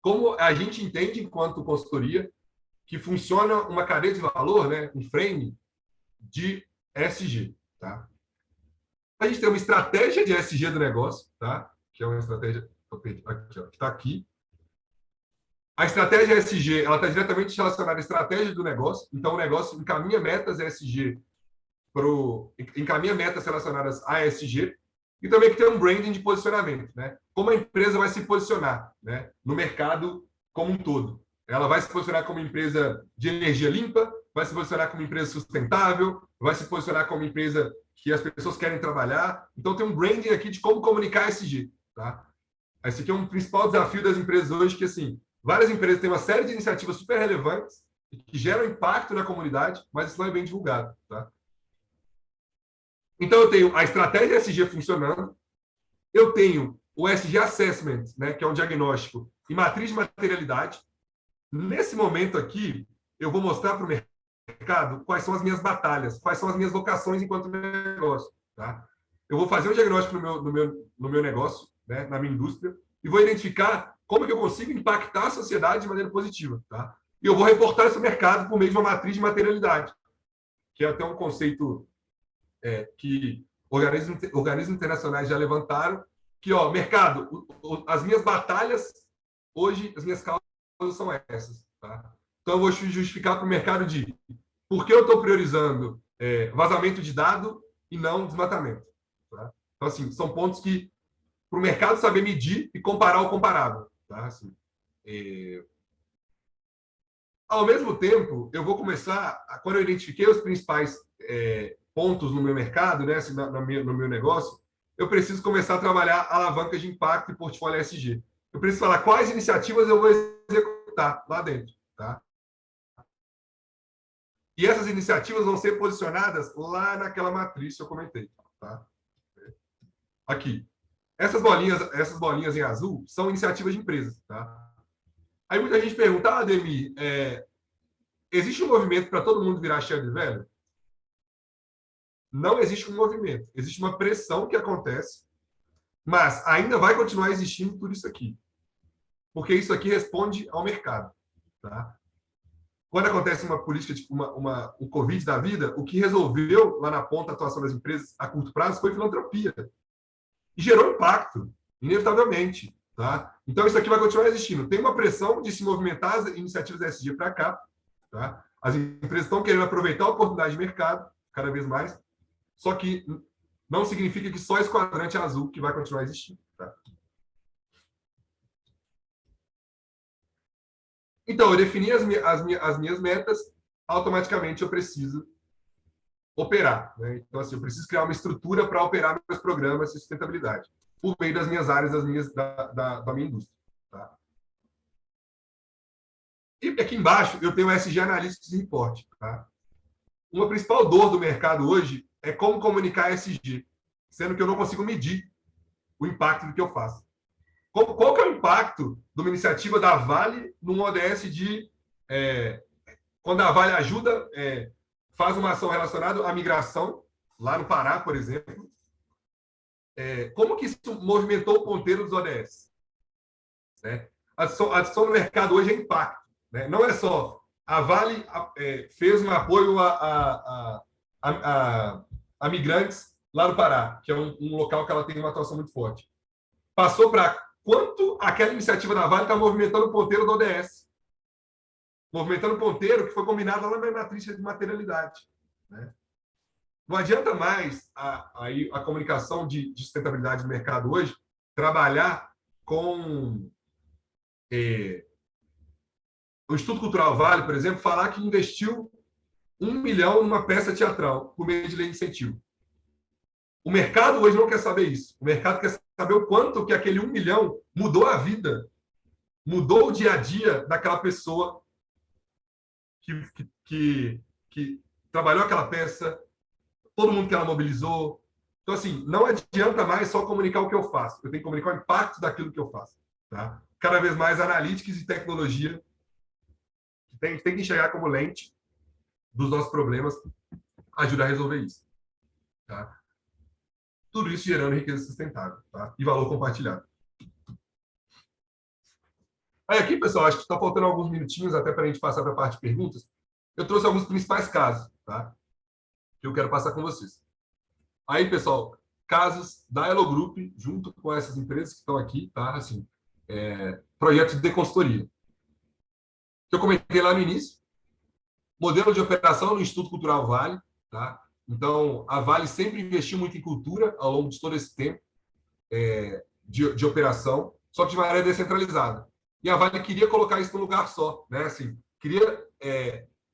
como a gente entende, enquanto consultoria, que funciona uma cadeia de valor, né, um frame de ESG. Tá? A gente tem uma estratégia de ESG do negócio, tá? Que é uma estratégia aqui, ó, que está aqui. A estratégia ESG ela está diretamente relacionada à estratégia do negócio. Então, o negócio encaminha metas ESG encaminha metas relacionadas a ESG e também que tem um branding de posicionamento, né? Como a empresa vai se posicionar, né, no mercado como um todo. Ela vai se posicionar como empresa de energia limpa, vai se posicionar como empresa sustentável, vai se posicionar como empresa que as pessoas querem trabalhar. Então, tem um branding aqui de como comunicar ESG, tá? Esse aqui é um principal desafio das empresas hoje, que, assim, várias empresas têm uma série de iniciativas super relevantes que geram impacto na comunidade, mas isso não é bem divulgado, tá? Então, eu tenho a estratégia ESG funcionando, eu tenho o ESG Assessment, né, que é um diagnóstico, e matriz de materialidade. Nesse momento aqui, eu vou mostrar para o mercado quais são as minhas batalhas, quais são as minhas vocações enquanto negócio. Tá? Eu vou fazer um diagnóstico no meu negócio, né, na minha indústria, e vou identificar como que eu consigo impactar a sociedade de maneira positiva. Tá? E eu vou reportar isso ao mercado por meio de uma matriz de materialidade, que é até um conceito que organismos internacionais já levantaram, que, ó, mercado, as minhas batalhas hoje, as minhas causas são essas. Tá? Então, eu vou justificar para o mercado de por que eu estou priorizando vazamento de dado e não desmatamento. Tá? Então, assim, são pontos que, para o mercado saber medir e comparar o comparável. Tá? Assim, ao mesmo tempo, eu vou começar, quando eu identifiquei os principais pontos no meu mercado, né, assim, no meu negócio, eu preciso começar a trabalhar alavancas de impacto e portfólio ESG. Eu preciso falar quais iniciativas eu vou executar lá dentro. Tá? E essas iniciativas vão ser posicionadas lá naquela matriz que eu comentei. Tá? Aqui. Essas bolinhas em azul são iniciativas de empresas. Tá? Aí muita gente pergunta, Ademir, existe um movimento para todo mundo virar chefe de velho? Não existe um movimento. Existe uma pressão que acontece, mas ainda vai continuar existindo tudo isso aqui. Porque isso aqui responde ao mercado. Tá? Quando acontece uma política, tipo um Covid da vida, o que resolveu lá na ponta a atuação das empresas a curto prazo foi filantropia. E gerou impacto, inevitavelmente. Tá? Então, isso aqui vai continuar existindo. Tem uma pressão de se movimentar as iniciativas da ESG para cá. Tá? As empresas estão querendo aproveitar a oportunidade de mercado, cada vez mais. Só que não significa que só esse quadrante azul que vai continuar existindo. Tá? Então, eu defini as minhas metas, automaticamente eu preciso operar. Né? Então, assim, eu preciso criar uma estrutura para operar meus programas de sustentabilidade, por meio das minhas áreas, da minha indústria. Tá? E aqui embaixo eu tenho o SG Analytics Report. Tá? Uma principal dor do mercado hoje é como comunicar SG, sendo que eu não consigo medir o impacto do que eu faço. Qual que é o impacto de uma iniciativa da Vale num ODS de... quando a Vale ajuda, faz uma ação relacionada à migração, lá no Pará, por exemplo, como que isso movimentou o ponteiro dos ODS? né? A adição no mercado hoje é impacto, né? Não é só a Vale fez um apoio a migrantes lá no Pará, que é um local que ela tem uma atuação muito forte. Passou para quanto aquela iniciativa da Vale está movimentando o ponteiro do ODS. Movimentando o ponteiro que foi combinado lá na matriz de materialidade, né? Não adianta mais a comunicação de sustentabilidade do mercado hoje trabalhar com o Instituto Cultural Vale, por exemplo, falar que investiu 1 milhão numa peça teatral por meio de lei de incentivo. O mercado hoje não quer saber isso. O mercado quer saber o quanto que aquele 1 milhão mudou a vida, mudou o dia a dia daquela pessoa que trabalhou aquela peça, todo mundo que ela mobilizou. Então, assim, não adianta mais só comunicar o que eu faço. Eu tenho que comunicar o impacto daquilo que eu faço. Tá? Cada vez mais analytics e tecnologia tem que enxergar como lente dos nossos problemas, ajudar a resolver isso. Tá? Tudo isso gerando riqueza sustentável, tá? E valor compartilhado. Aí aqui, pessoal, acho que está faltando alguns minutinhos até para a gente passar para a parte de perguntas. Eu trouxe alguns principais casos, tá? Que eu quero passar com vocês. Aí, pessoal, casos da Elo Group, junto com essas empresas que estão aqui, tá? Assim, projetos de consultoria. Que eu comentei lá no início. Modelo de operação no Instituto Cultural Vale, tá? Então, a Vale sempre investiu muito em cultura ao longo de todo esse tempo de operação, só que de maneira descentralizada. E a Vale queria colocar isso num lugar só, né? Assim, queria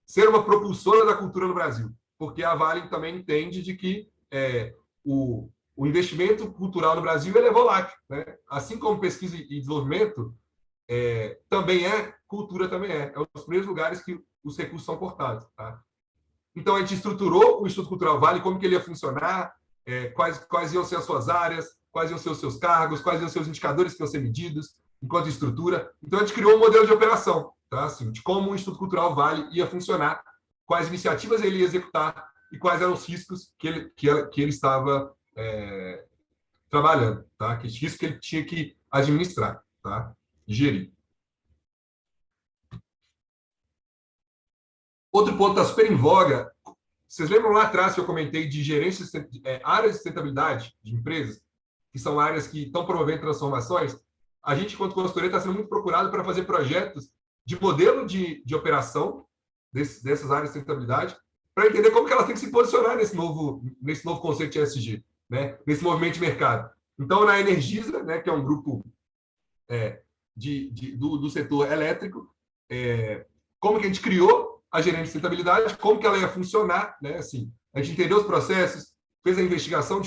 ser uma propulsora da cultura no Brasil, porque a Vale também entende de que o investimento cultural no Brasil é volátil, né? Assim como pesquisa e desenvolvimento também cultura também é os primeiros lugares que os recursos são cortados, tá? Então, a gente estruturou o Instituto Cultural Vale, como que ele ia funcionar, quais iam ser as suas áreas, quais iam ser os seus cargos, quais iam ser os indicadores que iam ser medidos, enquanto estrutura. Então, a gente criou um modelo de operação, tá? Assim, de como o Instituto Cultural Vale ia funcionar, quais iniciativas ele ia executar e quais eram os riscos que ele estava trabalhando, tá? Que riscos que ele tinha que administrar, tá? E gerir. Outro ponto está super em voga. Vocês lembram lá atrás que eu comentei de gerência, áreas de sustentabilidade de empresas, que são áreas que estão promovendo transformações? A gente, enquanto consultoria, está sendo muito procurado para fazer projetos de modelo de operação dessas áreas de sustentabilidade, para entender como que elas têm que se posicionar nesse novo conceito de ESG, né? Nesse movimento de mercado. Então, na Energisa, né, que é um grupo do setor elétrico, como que a gente criou a gerência de sustentabilidade, como que ela ia funcionar, né? Assim, a gente entendeu os processos, fez a investigação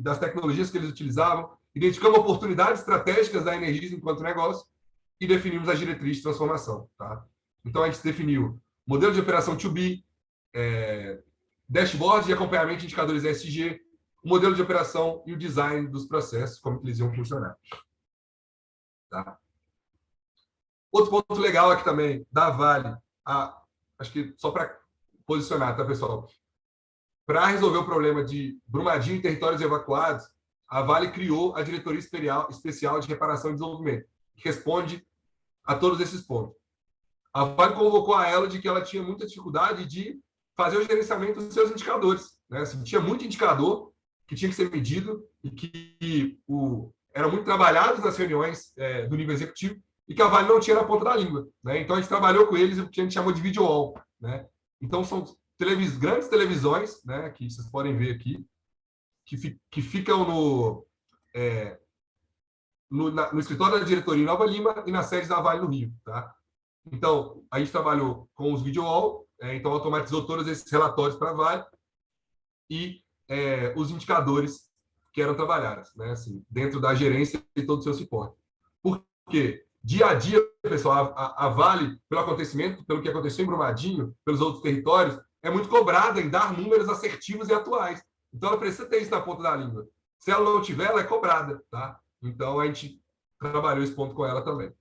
das tecnologias que eles utilizavam, identificamos oportunidades estratégicas da Energisa enquanto negócio e definimos a diretriz de transformação, tá? Então, a gente definiu modelo de operação 2B, dashboard de acompanhamento de indicadores ESG, o modelo de operação e o design dos processos, como que eles iam funcionar. Tá? Outro ponto legal aqui também, da Vale, acho que só para posicionar, tá, pessoal? Para resolver o problema de Brumadinho e territórios evacuados, a Vale criou a Diretoria Especial de Reparação e Desenvolvimento, que responde a todos esses pontos. A Vale convocou a Elo de que ela tinha muita dificuldade de fazer o gerenciamento dos seus indicadores, né? Assim, tinha muito indicador que tinha que ser medido e que eram muito trabalhados nas reuniões do nível executivo e que a Vale não tinha na ponta da língua, né? Então, a gente trabalhou com eles o que a gente chamou de video wall, né? Então, são grandes televisões, né, que vocês podem ver aqui, que ficam no escritório da diretoria em Nova Lima e na sede da Vale no Rio, tá? Então, a gente trabalhou com os video wall, então automatizou todos esses relatórios para a Vale e os indicadores que eram trabalhados, né, assim, dentro da gerência e todo o seu suporte. Por quê? Dia a dia, pessoal, a Vale, pelo que aconteceu em Brumadinho, pelos outros territórios, é muito cobrada em dar números assertivos e atuais. Então, ela precisa ter isso na ponta da língua. Se ela não tiver, ela é cobrada, tá? Então, a gente trabalhou esse ponto com ela também.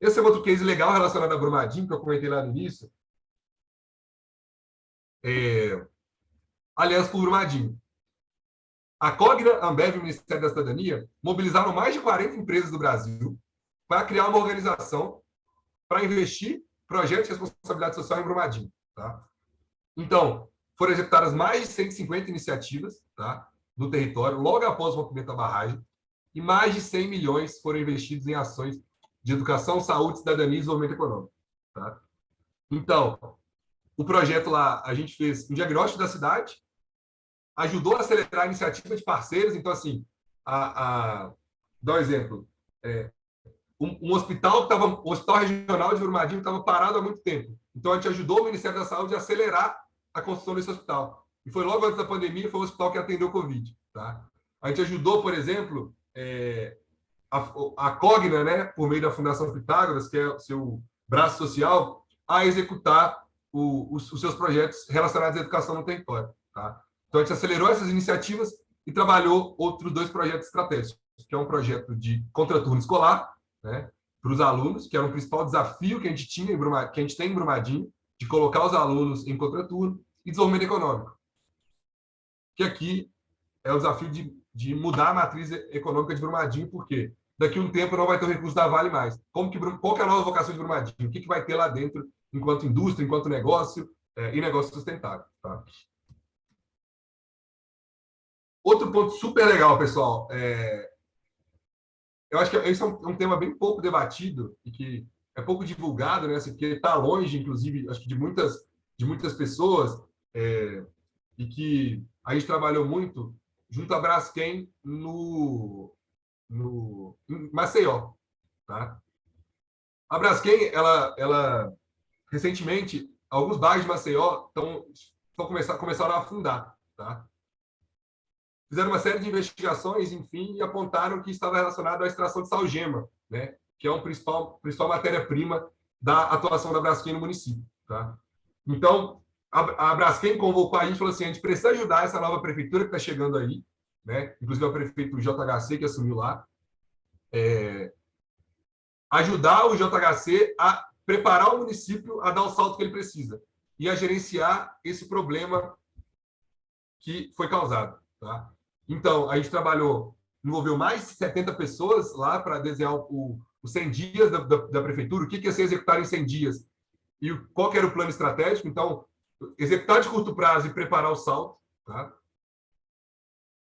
Esse é outro case legal relacionado a Brumadinho, que eu comentei lá no início. Aliança por Brumadinho. A Cogna, a Ambev e o Ministério da Cidadania mobilizaram mais de 40 empresas do Brasil para criar uma organização para investir projetos de responsabilidade social em Brumadinho. Tá? Então, foram executadas mais de 150 iniciativas, tá, no território, logo após o rompimento da barragem, e mais de 100 milhões foram investidos em ações de educação, saúde, cidadania e desenvolvimento econômico. Tá? Então, o projeto lá, a gente fez um diagnóstico da cidade, ajudou a acelerar a iniciativa de parceiros. Então, assim, dá um exemplo. Um hospital o Hospital Regional de Brumadinho estava parado há muito tempo. Então, a gente ajudou o Ministério da Saúde a acelerar a construção desse hospital. E foi logo antes da pandemia, foi o hospital que atendeu o Covid. Tá? A gente ajudou, por exemplo, a Cogna, né, por meio da Fundação Pitágoras, que é o seu braço social, a executar os seus projetos relacionados à educação no território. Tá? Então, a gente acelerou essas iniciativas e trabalhou outros 2 projetos estratégicos, que é um projeto de contraturno escolar, né, para os alunos, que era o principal desafio que a gente tinha que a gente tem em Brumadinho, de colocar os alunos em contraturno, e desenvolvimento econômico, que aqui é o desafio de mudar a matriz econômica de Brumadinho, porque daqui a um tempo não vai ter o recurso da Vale mais. Qual que é a nova vocação de Brumadinho? O que vai ter lá dentro enquanto indústria, enquanto negócio e negócio sustentável? Tá? Outro ponto super legal, pessoal, eu acho que esse é um tema bem pouco debatido e que é pouco divulgado, né? Porque está longe, inclusive, acho que de muitas pessoas, e que a gente trabalhou muito junto à Braskem em Maceió. Tá? A Braskem, ela recentemente, alguns bairros de Maceió começaram a afundar. Tá? Fizeram uma série de investigações, enfim, e apontaram que estava relacionado à extração de salgema, né? Que é a principal matéria-prima da atuação da Braskem no município. Tá? Então, a Braskem convocou a gente e falou assim: a gente precisa ajudar essa nova prefeitura que está chegando aí, né? Inclusive o prefeito JHC, que assumiu lá, ajudar o JHC a preparar o município a dar o salto que ele precisa e a gerenciar esse problema que foi causado. Tá? Então, a gente envolveu mais de 70 pessoas lá para desenhar os 100 dias da prefeitura, o que ia ser executado em 100 dias e qual que era o plano estratégico. Então, executar de curto prazo e preparar o salto. Tá?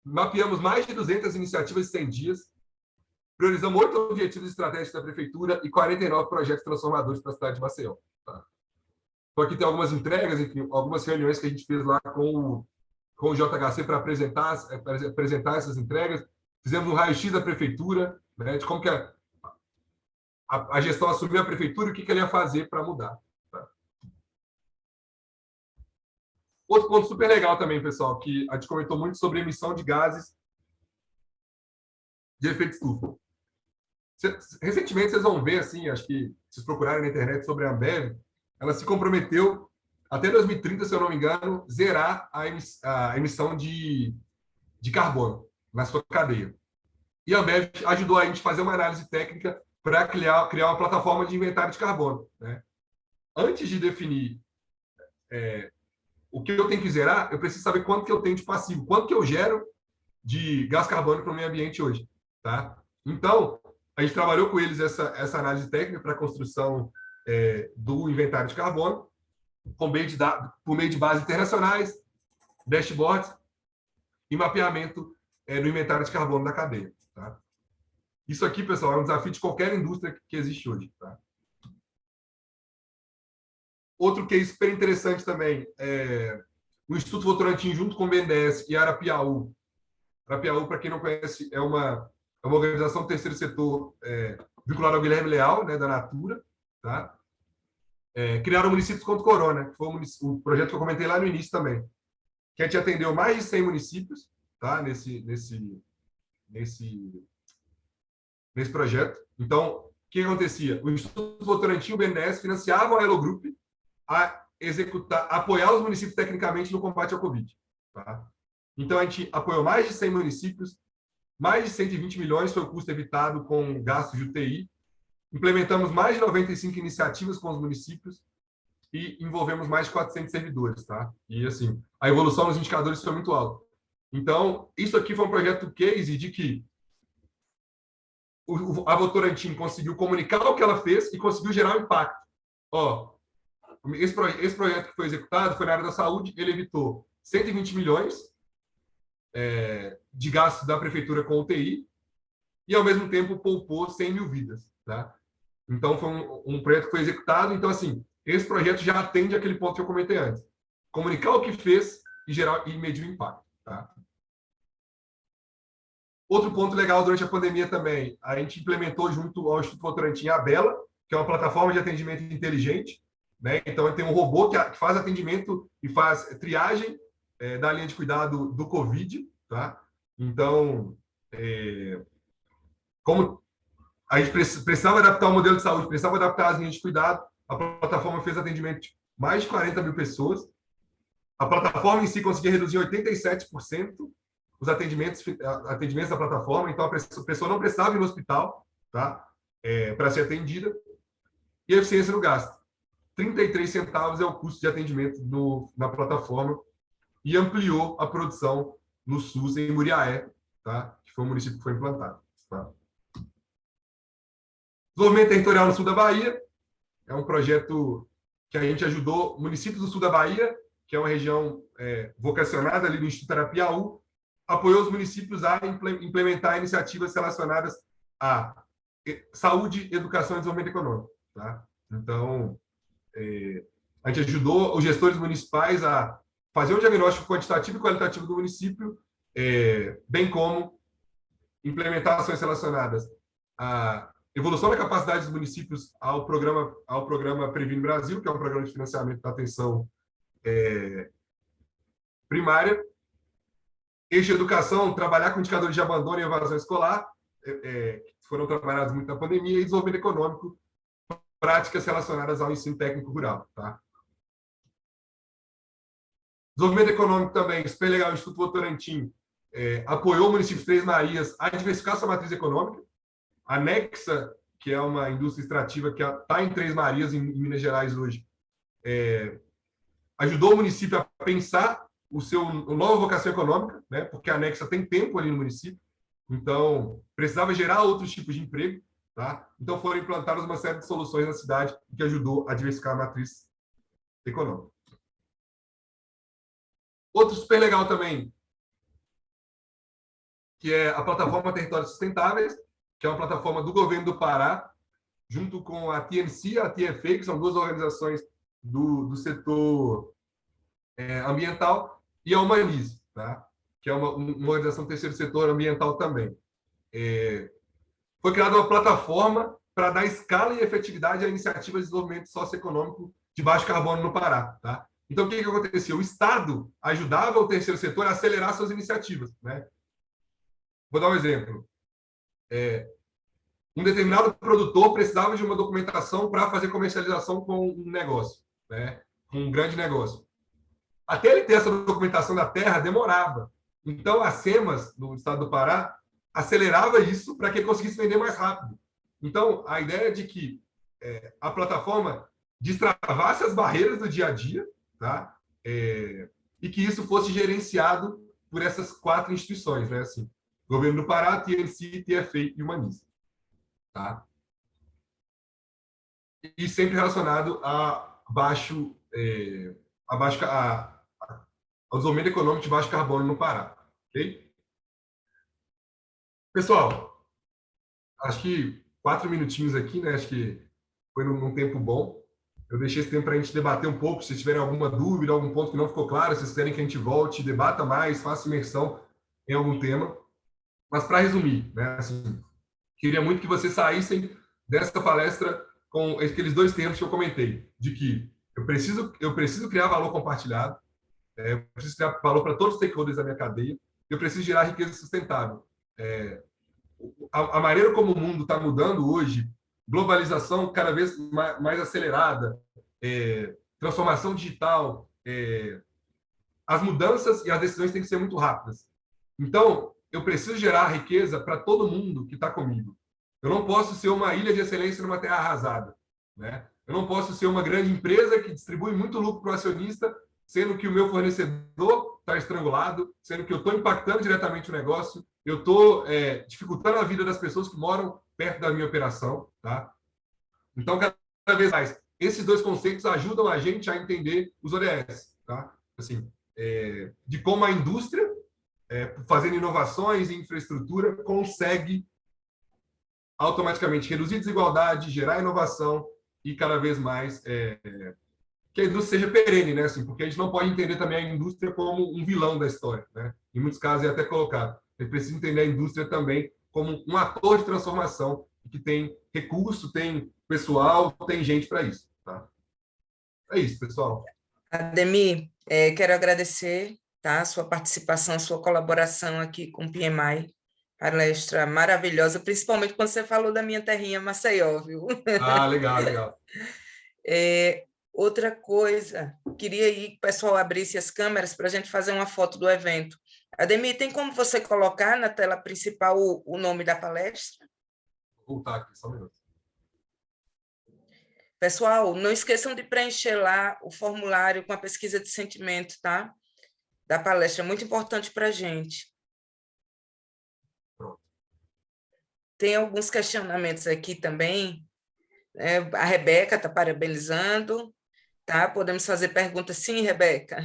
Mapeamos mais de 200 iniciativas em 100 dias, priorizamos 8 objetivos estratégicos da prefeitura e 49 projetos transformadores para a cidade de Maceió. Tá? Então, aqui tem algumas entregas, enfim, algumas reuniões que a gente fez lá com o JHC para apresentar essas entregas. Fizemos um raio-x da prefeitura, né, de como que a gestão assumiu a prefeitura e o que ele ia fazer para mudar. Tá? Outro ponto super legal também, pessoal, que a gente comentou muito sobre emissão de gases de efeito estufa. Recentemente, vocês vão ver, assim, acho que se vocês procurarem na internet sobre a Ambev, ela se comprometeu, até 2030, se eu não me engano, zerar a emissão de carbono na sua cadeia. E a Ambev ajudou a gente a fazer uma análise técnica para criar uma plataforma de inventário de carbono. Né? Antes de definir o que eu tenho que zerar, eu preciso saber quanto que eu tenho de passivo, quanto que eu gero de gás carbônico para o meio ambiente hoje. Tá? Então, a gente trabalhou com eles essa análise técnica para a construção do inventário de carbono, por meio de bases internacionais, dashboards e mapeamento do inventário de carbono da cadeia. Tá? Isso aqui, pessoal, é um desafio de qualquer indústria que existe hoje. Tá? Outro case super interessante também é o Instituto Votorantim, junto com o BNDES e a Arapiaú. Arapiaú, para quem não conhece, é uma organização do terceiro setor vinculada ao Guilherme Leal, né, da Natura. Tá? Criaram Municípios contra o Corona, que foi o projeto que eu comentei lá no início também, que a gente atendeu mais de 100 municípios, tá, nesse projeto. Então, o que acontecia? O Instituto Votorantim e o BNDES financiavam a Elo Group a apoiar os municípios tecnicamente no combate ao Covid. Tá? Então, a gente apoiou mais de 100 municípios, mais de 120 milhões foi o custo evitado com gastos de UTI, implementamos mais de 95 iniciativas com os municípios e envolvemos mais de 400 servidores. Tá? E, assim, a evolução nos indicadores foi muito alta. Então, isso aqui foi um projeto case de que a Votorantim conseguiu comunicar o que ela fez e conseguiu gerar um impacto. Ó, esse projeto que foi executado foi na área da saúde, ele evitou 120 milhões de gastos da prefeitura com UTI e, ao mesmo tempo, poupou 100 mil vidas. Tá? Então, foi um projeto que foi executado. Então, assim, esse projeto já atende aquele ponto que eu comentei antes. Comunicar o que fez e medir o impacto. Tá? Outro ponto legal durante a pandemia também, a gente implementou junto ao Instituto Votorantim a Bela, que é uma plataforma de atendimento inteligente. Né? Então, tem um robô que faz atendimento e faz triagem da linha de cuidado do Covid. Tá? Então, como a gente precisava adaptar o modelo de saúde, precisava adaptar as linhas de cuidado, a plataforma fez atendimento de mais de 40 mil pessoas. A plataforma em si conseguia reduzir 87% os atendimentos da plataforma, então a pessoa não precisava ir no hospital, tá? Para ser atendida. E a eficiência no gasto. 33 centavos é o custo de atendimento na plataforma e ampliou a produção no SUS em Muriaé, tá? Que foi o município que foi implantado. Tá? Desenvolvimento territorial no sul da Bahia é um projeto que a gente ajudou municípios do sul da Bahia, que é uma região vocacionada ali do Instituto Arapiaú, apoiou os municípios a implementar iniciativas relacionadas a saúde, educação e desenvolvimento econômico. Tá? Então, a gente ajudou os gestores municipais a fazer um diagnóstico quantitativo e qualitativo do município, bem como implementar ações relacionadas à evolução da capacidade dos municípios ao programa Previne Brasil, que é um programa de financiamento da atenção primária. Eixo educação, trabalhar com indicadores de abandono e evasão escolar, que foram trabalhados muito na pandemia, e desenvolvimento econômico, práticas relacionadas ao ensino técnico rural. Tá? Desenvolvimento econômico também, super legal, o Instituto Votorantim apoiou o município de Três Marias a diversificar sua matriz econômica. A Nexa, que é uma indústria extrativa que está em Três Marias, em Minas Gerais hoje, ajudou o município a pensar a nova vocação econômica, né? Porque a Nexa tem tempo ali no município, então precisava gerar outros tipos de emprego. Tá? Então foram implantadas uma série de soluções na cidade que ajudou a diversificar a matriz econômica. Outro super legal também, que é a plataforma Territórios Sustentáveis, que é uma plataforma do governo do Pará, junto com a TNC e a TFA, que são duas organizações do setor ambiental, e a Humanize, tá? Que é uma organização do terceiro setor ambiental também. Foi criada uma plataforma para dar escala e efetividade a iniciativas de desenvolvimento socioeconômico de baixo carbono no Pará. Tá? Então, o que acontecia? O Estado ajudava o terceiro setor a acelerar suas iniciativas. Né? Vou dar um exemplo. Um determinado produtor precisava de uma documentação para fazer comercialização com um negócio, né? Com um grande negócio. Até ele ter essa documentação da terra, demorava. Então, a SEMAS, no estado do Pará, acelerava isso para que ele conseguisse vender mais rápido. Então, a ideia é de que a plataforma destravasse as barreiras do dia a dia, tá? E que isso fosse gerenciado por essas 4 instituições, né? Assim, Governo do Pará, TNC, TFA e Humanize. Tá? E sempre relacionado ao desenvolvimento econômico de baixo carbono no Pará. Ok? Pessoal, acho que 4 minutinhos aqui, né? Acho que foi num tempo bom. Eu deixei esse tempo para a gente debater um pouco. Se tiverem alguma dúvida, algum ponto que não ficou claro, se vocês querem que a gente volte, debata mais, faça imersão em algum tema. Mas, para resumir, né? Assim, queria muito que vocês saíssem dessa palestra com aqueles 2 termos que eu comentei, de que eu preciso criar valor compartilhado, eu preciso criar valor para todos os stakeholders da minha cadeia, eu preciso gerar riqueza sustentável. A maneira como o mundo está mudando hoje, globalização cada vez mais acelerada, transformação digital, as mudanças e as decisões têm que ser muito rápidas. Então, eu preciso gerar riqueza para todo mundo que está comigo. Eu não posso ser uma ilha de excelência numa terra arrasada. Né? Eu não posso ser uma grande empresa que distribui muito lucro para o acionista, sendo que o meu fornecedor está estrangulado, sendo que eu estou impactando diretamente o negócio, eu estou dificultando a vida das pessoas que moram perto da minha operação, tá? Então, cada vez mais, esses dois conceitos ajudam a gente a entender os ODS, tá? Assim, de como a indústria, fazendo inovações em infraestrutura, consegue automaticamente reduzir desigualdade, gerar inovação e cada vez mais que a indústria seja perene, né? Assim, porque a gente não pode entender também a indústria como um vilão da história, né? Em muitos casos é até colocado. A gente precisa entender a indústria também como um ator de transformação que tem recurso, tem pessoal, tem gente para isso, tá? É isso, pessoal. Ademir, quero agradecer, tá, a sua participação, a sua colaboração aqui com o PMI, palestra maravilhosa, principalmente quando você falou da minha terrinha Maceió, viu? Ah, legal, legal. Outra coisa, queria aí que o pessoal abrisse as câmeras para a gente fazer uma foto do evento. Ademir, tem como você colocar na tela principal o nome da palestra? Vou voltar aqui, só um minuto. Pessoal, não esqueçam de preencher lá o formulário com a pesquisa de sentimento, tá? Da palestra, muito importante para a gente. Pronto. Tem alguns questionamentos aqui também. A Rebeca está parabenizando, tá? Podemos fazer perguntas, sim, Rebeca.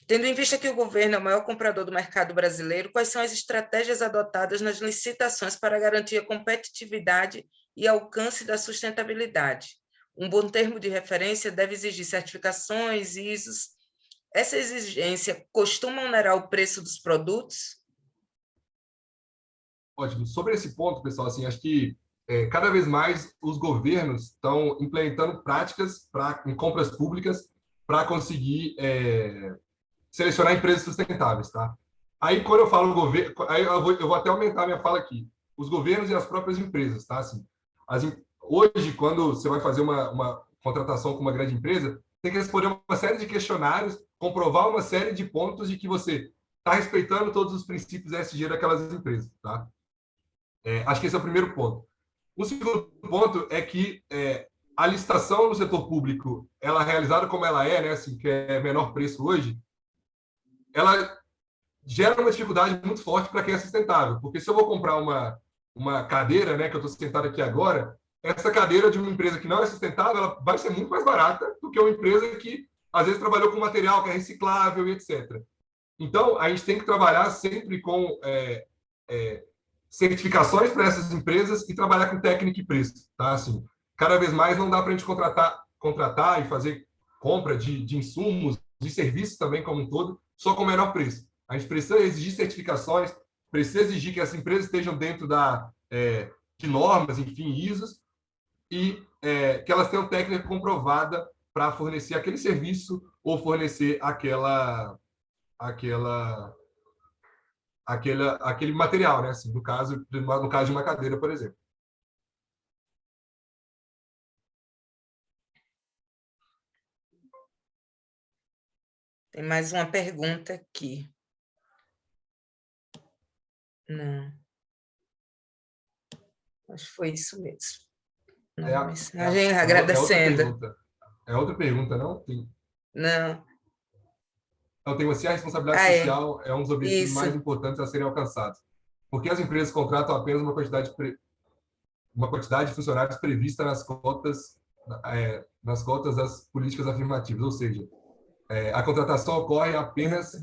Tendo em vista que o governo é o maior comprador do mercado brasileiro, quais são as estratégias adotadas nas licitações para garantir a competitividade e alcance da sustentabilidade? Um bom termo de referência deve exigir certificações, ISOs. Essa exigência costuma onerar o preço dos produtos? Ótimo. Sobre esse ponto, pessoal, assim, acho que cada vez mais os governos estão implementando práticas em compras públicas para conseguir selecionar empresas sustentáveis, tá? Aí, quando eu falo governo, aí eu vou até aumentar a minha fala aqui. Os governos e as próprias empresas, tá? Assim, hoje, quando você vai fazer uma contratação com uma grande empresa, tem que responder uma série de questionários, comprovar uma série de pontos de que você está respeitando todos os princípios ESG daquelas empresas, tá? Acho que esse é o primeiro ponto. O segundo ponto é que a licitação no setor público, ela realizada como ela né, assim, que é menor preço hoje, ela gera uma dificuldade muito forte para quem é sustentável. Porque se eu vou comprar uma cadeira, né, que eu estou sentado aqui agora, essa cadeira de uma empresa que não é sustentável, ela vai ser muito mais barata do que uma empresa que, às vezes, trabalhou com material que é reciclável e etc. Então, a gente tem que trabalhar sempre com certificações para essas empresas e trabalhar com técnica e preço. Tá? Assim, cada vez mais não dá para a gente contratar e fazer compra de insumos, de serviços também como um todo, só com o menor preço. A gente precisa exigir certificações, precisa exigir que as empresas estejam dentro de normas, enfim, ISOs, e que elas tenham técnica comprovada para fornecer aquele serviço ou fornecer aquele material, né? Assim, no caso de uma cadeira, por exemplo. Tem mais uma pergunta aqui. Não. Acho que foi isso mesmo. Uma mensagem agradecendo. É outra pergunta, não? Não. Então, tem assim, a responsabilidade social é um dos objetivos mais importantes a serem alcançados. Porque as empresas contratam apenas uma quantidade de funcionários prevista nas cotas das políticas afirmativas, ou seja, a contratação ocorre apenas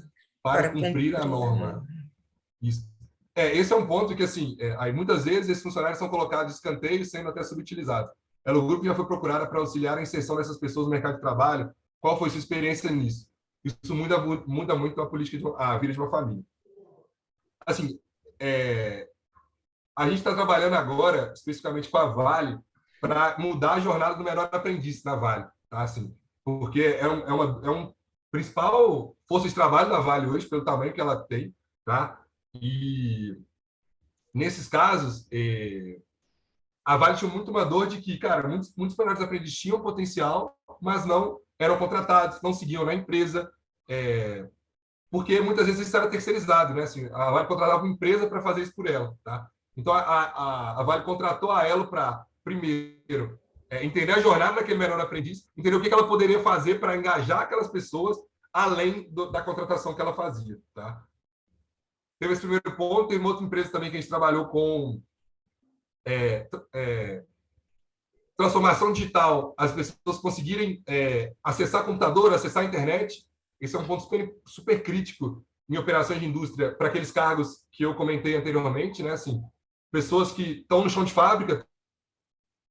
para cumprir a norma. Isso. Esse é um ponto que, assim, aí muitas vezes esses funcionários são colocados de escanteio, sendo até subutilizados. O grupo já foi procurado para auxiliar a inserção dessas pessoas no mercado de trabalho. Qual foi sua experiência nisso? Isso muda muito a vida de uma família. Assim, a gente está trabalhando agora, especificamente com a Vale, para mudar a jornada do menor aprendiz na Vale. Tá? Assim, porque é um principal força de trabalho da Vale hoje, pelo tamanho que ela tem. Tá? E, nesses casos, a Vale tinha muito uma dor de que, cara, muitos menores aprendizes tinham potencial, mas não eram contratados, não seguiam na empresa, porque muitas vezes isso era terceirizado, né? Assim, a Vale contratava uma empresa para fazer isso por ela, tá? Então, a Vale contratou a Elo para, primeiro, entender a jornada daquele menor aprendiz, entender o que ela poderia fazer para engajar aquelas pessoas, além da contratação que ela fazia, tá? teve esse primeiro ponto. Tem uma outra empresa também que a gente trabalhou com transformação digital, as pessoas conseguirem acessar computador, acessar a internet. Esse é um ponto super crítico em operações de indústria para aqueles cargos que eu comentei anteriormente, né? Assim, pessoas que estão no chão de fábrica,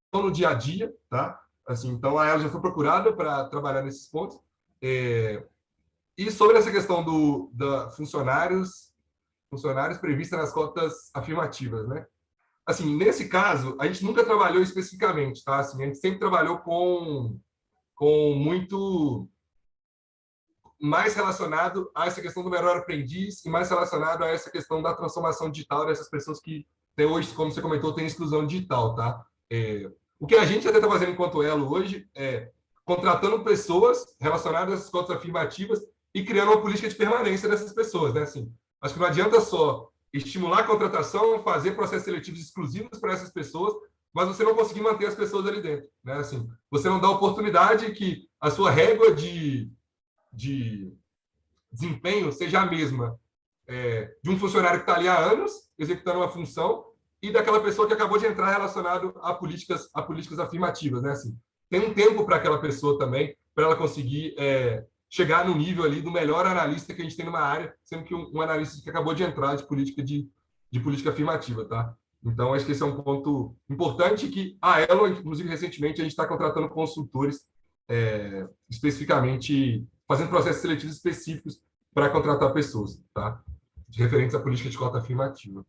estão no dia a dia, tá? Assim, então a ela já foi procurada para trabalhar nesses pontos. E sobre essa questão da funcionários prevista nas cotas afirmativas, né? Assim, nesse caso, a gente nunca trabalhou especificamente, tá? Assim, a gente sempre trabalhou com muito mais relacionado a essa questão do melhor aprendiz e mais relacionado a essa questão da transformação digital dessas pessoas que até hoje, como você comentou, tem exclusão digital, tá? O que a gente até está fazendo enquanto Elo hoje é contratando pessoas relacionadas a essas cotas afirmativas e criando uma política de permanência dessas pessoas, né? Assim, acho que não adianta só estimular a contratação, fazer processos seletivos exclusivos para essas pessoas, mas você não conseguir manter as pessoas ali dentro, né? Assim, você não dá oportunidade que a sua régua de desempenho seja a mesma de um funcionário que está ali há anos executando uma função e daquela pessoa que acabou de entrar relacionado a políticas afirmativas, né? Assim, tem um tempo para aquela pessoa também, para ela conseguir chegar no nível ali do melhor analista que a gente tem numa área, sendo que um analista que acabou de entrar de política afirmativa, tá? Então, acho que esse é um ponto importante que a Elo, inclusive, recentemente, a gente está contratando consultores especificamente fazendo processos seletivos específicos para contratar pessoas, tá? Referentes à política de cota afirmativa.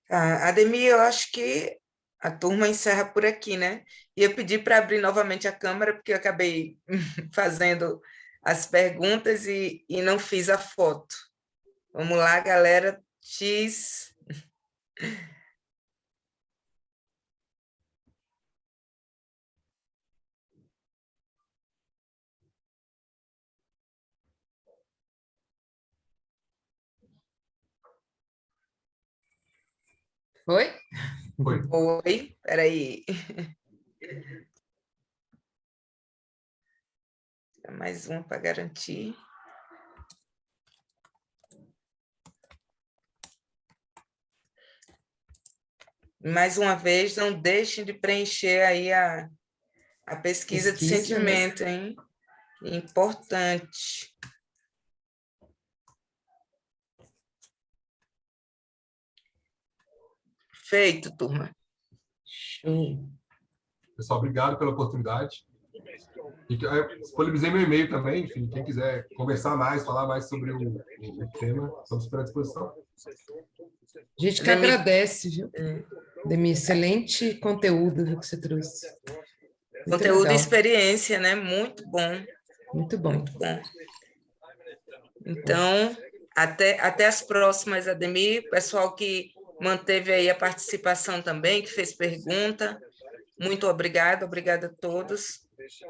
Ademir, eu acho que a turma encerra por aqui, né? Ia pedir para abrir novamente a câmera, porque eu acabei fazendo as perguntas e não fiz a foto. Vamos lá, galera. X. Foi? Foi. Oi, peraí. Mais uma para garantir. Mais uma vez, não deixem de preencher aí a pesquisa de sentimento, hein? Importante. Feito, turma. Show. Pessoal, obrigado pela oportunidade. E disponibilizei meu e-mail também, enfim, quem quiser conversar mais, falar mais sobre o tema, estamos super à disposição. A gente que agradece, viu? Demi, excelente conteúdo, viu, que você trouxe. Muito conteúdo legal. e experiência, né? Muito bom. Muito bom. Muito bom. Então, até as próximas, Ademir. Pessoal que manteve aí a participação também, que fez pergunta. Muito obrigada a todos.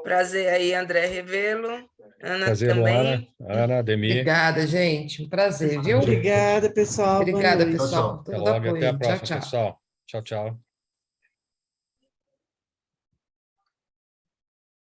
Prazer aí, André Revelo. Ana Prazer, também. Luana, Ana, Ademir. Obrigada, gente. Um prazer, viu? Obrigada, pessoal. Obrigada, Boa noite. pessoal, Tchau, por Até todo o logo e até a apoio. Tchau, próxima, tchau. pessoal. Tchau, tchau.